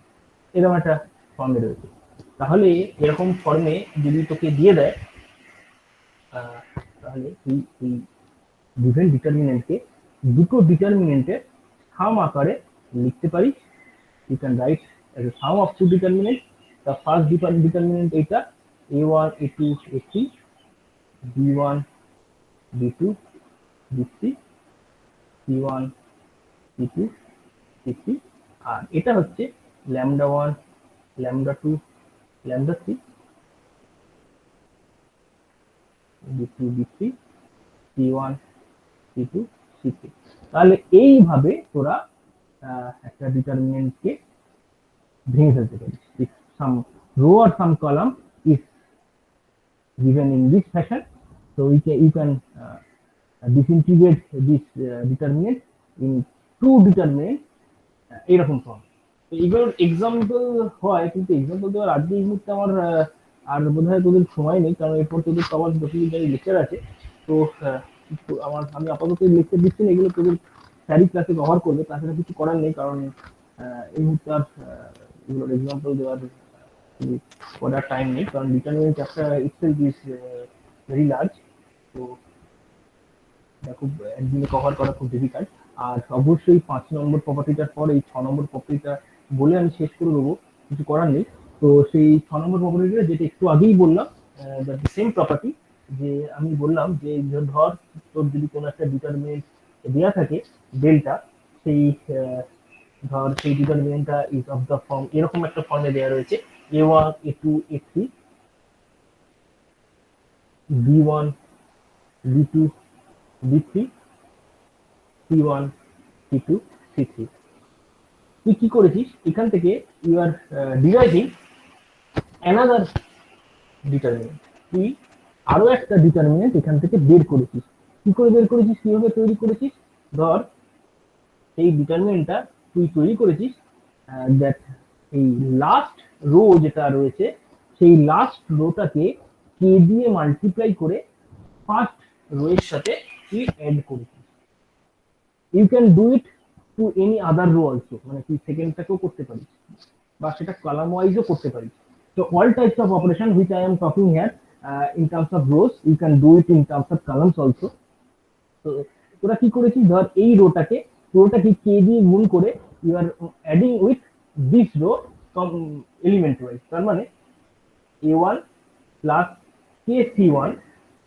এরকম একটা ফর্মে রয়েছে। তাহলে এরকম ফর্মে যদি তোকে দিয়ে দেয়, তাহলে তুই এই গিভেন ডিটারমিনেন্টকে দুটো ডিটারমিনেন্টের সাম আকারে লিখতে পারিস। You can write as a sum of two determinants. The first determinant এটা a1 a2 a3 b1 b2 b3 c1 c2 c3, আর এটা হচ্ছে λ1 λ2 λ3 d2 d3 c1 c2 c3। তাহলে এইভাবে তোরা একটা ডিটারমিনেন্টকে ভেঙে ফেলতে পারিস। if some row or some column is given in this fashion, so you can disintegrate this determinant in two determinant এরকম ফর্ম। তো এগুলোর এক্সাম্পল হয়, কিন্তু এক্সাম্পল দেওয়ার আজকে এই মুহূর্তে আমার আর বোধহয় তোদের সময় নেই, কারণ এরপর তোদের সবার ডকুমেন্টারি লেকচার আছে। তো আমি আপাতত লেকচার দিচ্ছি না, এগুলো তোদের স্যারি ক্লাসে কভার করবে, তাছাড়া কিছু করার নেই, কারণ এই মুহূর্তে আর এগুলোর এক্সাম্পল দেওয়ার করার টাইম নেই, কারণ determinant chapter itself is very large. তো এটা খুব একদিনে কভার করা খুব ডিফিকাল্ট। আর অবশ্যই 5 নম্বর প্রপার্টিটার পর এই 6 নম্বর প্রপার্টিটা বলে আমি শেষ করে দেবো, কিছু করার নেই। তো সেই 6 নম্বর প্রপার্টিটা যেটা একটু আগেই বললাম, দ্যাট সেম প্রপার্টি, যে আমি বললাম যে ধর তোর যদি কোনো একটা ডিটারমিনেন্ট দেওয়া থাকে ডেল্টা, সেই ধর সেই ডিটারমিনেন্টটা ইজ অফ দ্য ফর্ম, এরকম একটা ফর্মে দেওয়া রয়েছে a1 a2 a3 b1 b2 b3 c1 c2 c3। তুই কি করেছিস এখান থেকে, you are deriving another determinant, তুই আরো একটা ডিটারমিনেন্ট এখান থেকে বের করেছিস। কি করে বের করেছিস, কিভাবে তৈরি করেছিস? ধর এই ডিটারমিনেন্টটা তুই তৈরি করেছিস দ্যাট এই লাস্ট রো যেটা রয়েছে সেই লাস্ট রোটাকে কে দিয়ে মাল্টিপ্লাই করে ফার্স্ট রো এর সাথে তুই অ্যাড করেছিস। You can do it to any other row also, মানে তুই সেকেন্ডটাকেও করতে পারিস বা সেটা কলাম ওয়াইজও করতে পারিস। So all types of operation which I am talking here in terms of rows, you can do it in terms of columns also. তো তোরা কি করেছিস, ধর এই রোটাকে পুরোটাকে কে দিয়ে গুণ করে you are adding with this row element wise. তার মানে a1 প্লাস কে c1,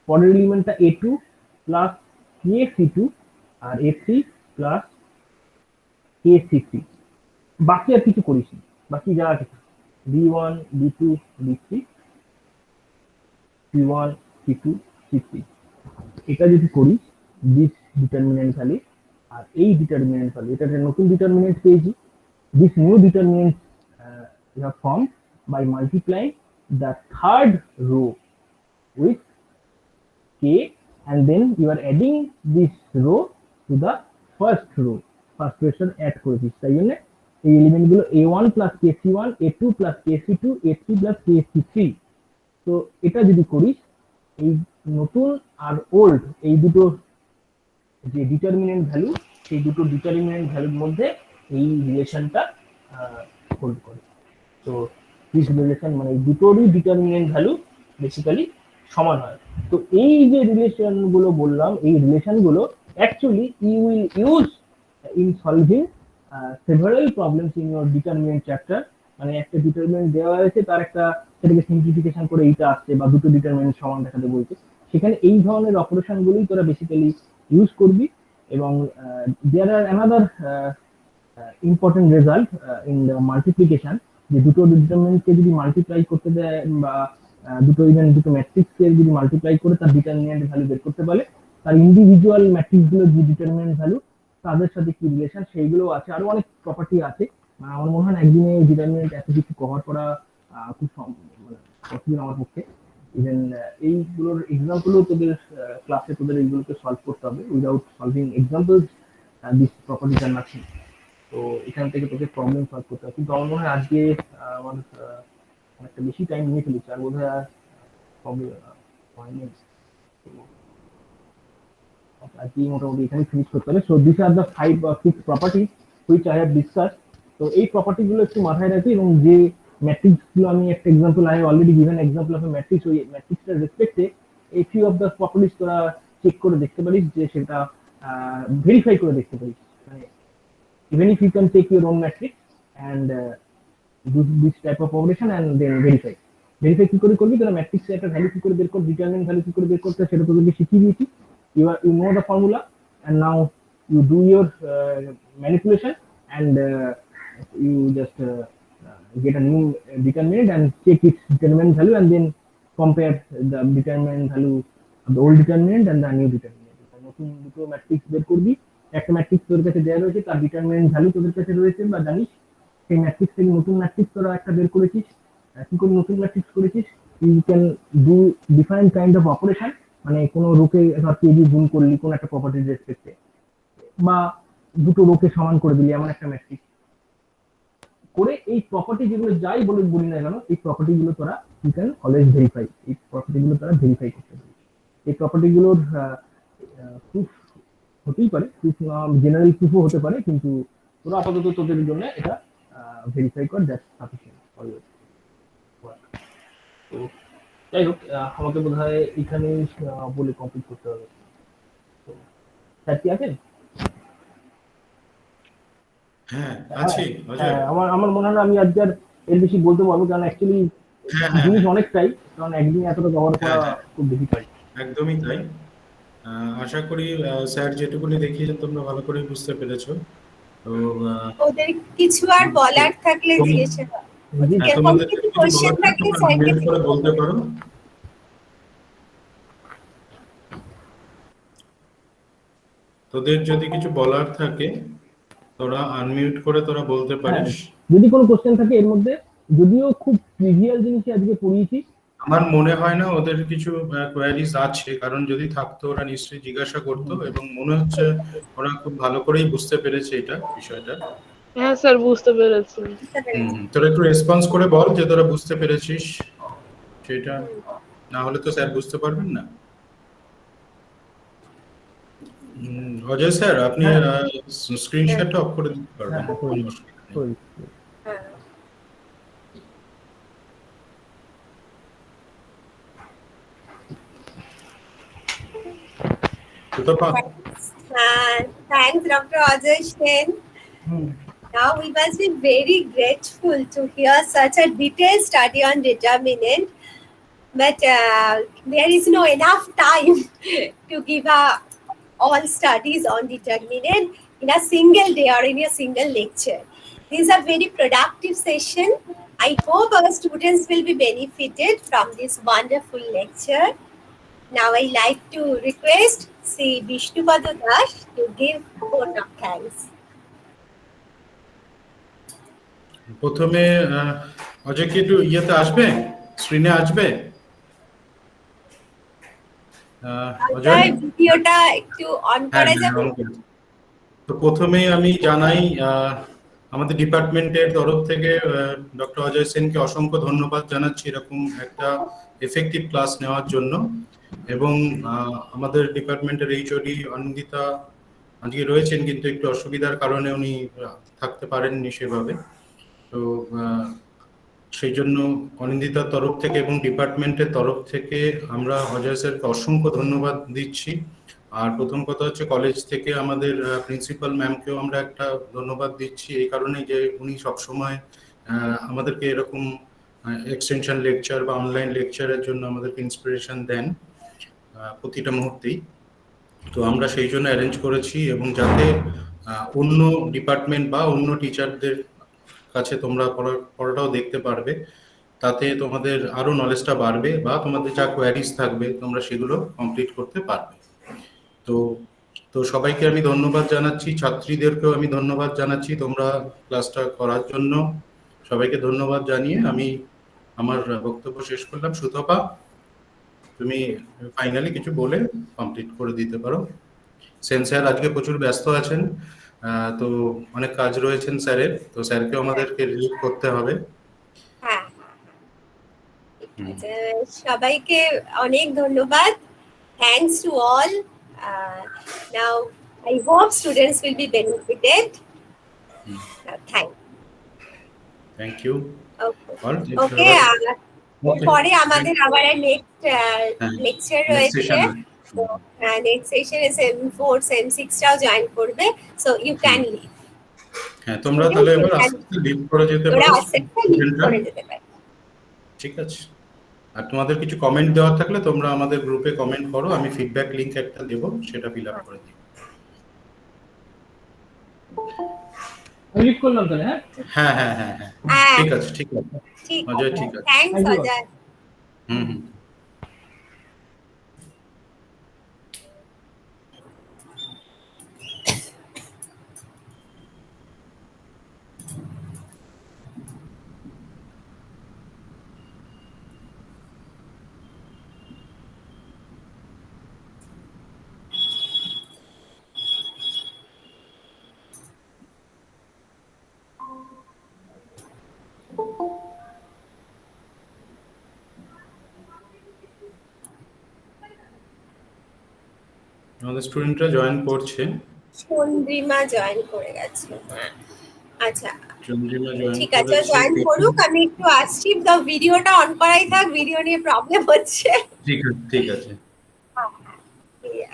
পরের এলিমেন্টটা a2 প্লাস কে c2, আর a3 প্লাস কে c3। বাকি আর কিছু করিস না, বাকি যা আছে b1 b2 b3 c1 c2 c3, এটা যদি করিস দিস ডিটারমিনেন্ট ভ্যালু আর এই ডিটারমিনেন্ট ভ্যালু, এটা একটা নতুন ডিটারমিনেন্ট পেয়েছি। This new determinant you have formed by multiplying the third row with k, and then you are adding this row to the first row, first row add করেছিস। তাই জন্য এই element গুলো a1 plus kc1, a2 plus kc2, a3 plus kc3। তো এটা যদি করিস, এই নতুন আর ওল্ড এই দুটো যে ডিটারমিনেন্ট ভ্যালু, সেই দুটো ডিটারমিনেন্ট ভ্যালুর মধ্যে এই রিলেশনটা হোল্ড করে। তো দিস রিলেশন মানে দুটোরই ডিটারমিনেন্ট ভ্যালু বেসিক্যালি সমান হয়। তো এই যে রিলেশন গুলো বললাম, এই রিলেশন গুলো actually you will use in solving several problems in your determinant chapter. মানে একটা ডিটারমিনেন্ট দেওয়া হয়েছে, তার একটা সেটাকে সিম্পলিফিকেশন করে এইটা আসছে, বা দুটো ডিটারমিনেন্ট সমান দেখাতে বলছে, সেখানে এই ধরনের অপারেশন গুলোই তোরা বেসিক্যালি ইউজ করবি। এবং there are another important result in the multiplication, যে দুটো ডিটারমিনেন্টকে যদি মাল্টিপ্লাই করতে দেয় বা দুটো ম্যাট্রিক্সকে যদি মাল্টিপ্লাই করে তার ডিটারমিনেন্ট ভ্যালু বের করতে পারে, তার ইন্ডিভিজুয়াল ম্যাট্রিক্সগুলোর যে ডিটারমিনেন্ট ভ্যালু তাদের সাথে কি রিলেশন, সেইগুলো আছে। আরো অনেক প্রপার্টি আছে, আমার মনে হয় একদিনে ডিটারমিনেন্ট এত কিছু কভার করা খুব পসিবল আমার পক্ষে। ইভেন এইগুলোর এক্সাম্পলও তোদের ক্লাসে তোদের এইগুলোকে সলভ করতে হবে, without solving examples this properties are nothing. তো এখান থেকে তোকে প্রবলেম সলভ করতে হবে। কিন্তু আমার মনে হয় আজকে আমার অনেকটা বেশি টাইম নিয়ে ফেলেছি, আর বোধ হয় হবে হয়নি। আজকে মোটামুটি এখানে ফিনিশ করতে হবে। So this are the 5 or 6 properties which I have discuss. তো এই প্রপার্টি গুলো একটু মাথায় রাখি, এবং যে ম্যাট্রিক্স গুলো আমি একটা example, I already given example of A matrix, ওই ম্যাট্রিক্সটার রেসপেক্টে এই ফিউ অফ দ্য প্রপার্টিজ তোরা চেক করে দেখতে পারিস, যে সেটা ভেরিফাই করে দেখতে পারিস। মানে even if you can take your own matrix and do this type of operation and then verify কি করে করবি, তোরা ম্যাট্রিক্সে একটা ভ্যালু কি করে বের কর, ডিটারমিনেন্ট ভ্যালু কি করে বের করতে, সেটা তোদেরকে শিখিয়ে দিয়েছি। you know the formula, and now you do your manipulation, and you just get a new determinant and check its determinant value, and then compare the determinant value old determinant and the new determinant. নতুন দুটো matrix বের করবি, একটা matrix তোর কাছে দেওয়া রয়েছে, তার ডিটারমিনেন্ট ভ্যালু তোদের কাছে রয়েছে বা জানিস, সেই ম্যাট্রিক্স থেকে নতুন ম্যাট্রিক্স তোরা একটা বের করেছিস। কি করে নতুন ম্যাট্রিক্স করেছিস? You can do different kind of operation, মানে কোনো রোকে ধর কেজি গুণ করলি কোন একটা প্রপার্টির রেসপেক্টে, বা দুটো রোকে সমান করে দিলি এমন একটা ম্যাট্রিক্স করে, এই প্রপার্টি যেগুলো যাই বলি না কেন, এই প্রপার্টি গুলো তোরা ইউ ক্যান অলওয়েজ ভেরিফাই, এই প্রপার্টি গুলো তোরা ভেরিফাই করতে পারিস। এই প্রপার্টি গুলোর প্রুফ হতেই পারে, প্রুফ জেনারেল প্রুফও হতে পারে, কিন্তু তোরা আপাতত তোদের জন্য এটা ভেরিফাই কর, দ্যাটস সাফিসিয়েন্ট ফর ইউ। তো যাই হোক, আমাকে বোধ হয় এখানেই বলে কমপ্লিট করতে হবে। তো স্যার কি আছেন? হ্যাঁ আছি অজয়। হ্যাঁ, আমার মনে হয় না আমি আজকে আর এর বেশি বলতে পারবো, কারণ অ্যাকচুয়ালি জিনিস অনেকটাই, কারণ একদিন এতটা কভার করা খুব ডিফিকাল্ট। একদমই তাই। আশা করি স্যার যেটুকুনি দেখিয়েছেন তোমরা ভালো করে বুঝতে পেরেছো। তো ওদের কিছু আর বলার থাকলে জিজ্ঞাসা কর। এরকম তোমাদের কিছু কিছু কোশ্চেন বলার থাকলে তোমরা স্যারকে unmute করে বলতে পারো। তোদের যদি কিছু বলার থাকে তোরা আনমিউট করে তোরা বলতে পারিস। যদি কোনো কোশ্চেন থাকে এর মধ্যে, যদিও খুব ট্রিভিয়াল জিনিসই আজকে পড়িয়েছি, আমার মনে হয় না ওদের কিছু কোয়ারিজ আছে, কারণ যদি থাকতো ওরা নিশ্চয়ই জিজ্ঞাসা করতো, এবং মনে হচ্ছে ওরা খুব ভালো করেই বুঝতে পেরেছে এটা বিষয়টা। হ্যাঁ স্যার, বুঝতে পেরেছি। তোরা একটু রেসপন্স করে বল যে তোরা বুঝতে পেরেছিস সেটা, না হলে তো স্যার বুঝতে পারবেন না। অজয় স্যার আপনি স্ক্রিন শেয়ারটা অফ করে দিতে পারবেন, কোনো অসুবিধা নেই। Thanks, Dr. Ajay Sen. Now we must be very grateful to hear such a detailed study on determinant, but there is no enough time to give all studies on determinant in a single day or in a single lecture. This is a very productive session. I hope our students will be benefited from this wonderful lecture. Now I like to request Sri Vishnupada Das to give vote of thanks. প্রথমে অজয় কি একটু ইয়েতে আসবে, স্ক্রিনে আসবে? অজয় ভিডিওটা একটু on করা যাবে? তো প্রথমেই আমি জানাই আমাদের ডিপার্টমেন্টের তরফ থেকে ডক্টর অজয় সেনকে অসংখ্য ধন্যবাদ জানাচ্ছি এরকম একটা এফেক্টিভ ক্লাস নেওয়ার জন্য, এবং আমাদের ডিপার্টমেন্টের এইচওডি অনিন্দিতা আজকে রয়েছেন, কিন্তু একটু অসুবিধার কারণে উনি থাকতে পারেননি সেভাবে। তো সেই জন্য অনিন্দিতার তরফ থেকে এবং ডিপার্টমেন্টের তরফ থেকে আমরা অজয় স্যারকে অসংখ্য ধন্যবাদ দিচ্ছি। আর প্রথম কথা হচ্ছে কলেজ থেকে আমাদের প্রিন্সিপাল ম্যামকেও আমরা একটা ধন্যবাদ দিচ্ছি, এই কারণে যে উনি সবসময় আমাদেরকে এরকম এক্সটেনশন লেকচার বা অনলাইন লেকচারের জন্য আমাদেরকে ইন্সপিরেশন দেন প্রতিটা মুহূর্তেই। তো আমরা সেই জন্য অ্যারেঞ্জ করেছি, এবং যাতে অন্য ডিপার্টমেন্ট বা অন্য টিচারদের কাছে তোমরা পড়াটাও দেখতে পারবে, তাতে তোমাদের আরো নলেজটা বাড়বে, বা তোমাদের যা কোয়ারিজ থাকবে তোমরা সেগুলো কমপ্লিট করতে পারবে। তো সবাইকে আমি ধন্যবাদ জানাচ্ছি, ছাত্রীদেরকেও আমি ধন্যবাদ জানাচ্ছি তোমরা ক্লাসটা করার জন্য। সবাইকে ধন্যবাদ জানিয়ে আমি আমার বক্তব্য শেষ করলাম। সুতপা, তুমি ফাইনালি কিছু বলে কমপ্লিট করে দিতে পারো। সেন স্যার আজকে প্রচুর ব্যস্ত আছেন, তো অনেক কাজ রয়েছেন স্যারের, তো স্যারকে আমাদেরকে রিলিভ করতে হবে। হ্যাঁ, সবাইকে অনেক ধন্যবাদ। Thanks to all. Now I hope students will be benefited. Thank you. Okay. পরে আমাদের আবার নেক্সট লেকচার রয়েছে, নেক্সট সেশনে সেম4 সেম6টাও জয়েন করবে, সো ইউ ক্যান লিভ। হ্যাঁ, তোমরা তাহলে এবার আস্তে লিভ করে যেতে পারো। ঠিক আছে। আর তোমাদের কিছু কমেন্ট দেওয়ার থাকলে তোমরা আমাদের গ্রুপে কমেন্ট করো, আমি ফিডব্যাক লিংক একটা দেব, সেটা ফিল আপ করে দিই। লিভ করলাম তাহলে। হ্যাঁ হ্যাঁ হ্যাঁ হ্যাঁ হ্যাঁ, ঠিক আছে ঠিক আছে অজয়, ঠিক আছে। থ্যাঙ্কস অজয়। হুম। আমাদের স্টুডেন্টরা জয়েন করছে। চন্দ্রিমা জয়েন করে গেছে। হ্যাঁ আচ্ছা চন্দ্রিমা জয়েন ঠিক আছে করেছে। জয়েন করুক, আমি একটু আসছি, ভিডিওটা অন করাই থাক, ভিডিও নিয়ে প্রবলেম হচ্ছে। ঠিক আছে, ঠিক আছে।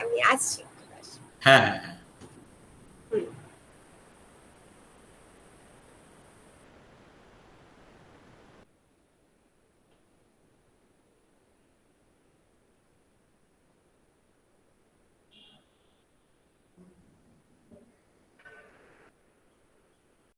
আমি আসছি। হ্যাঁ হ্যাঁ হ্যাঁ।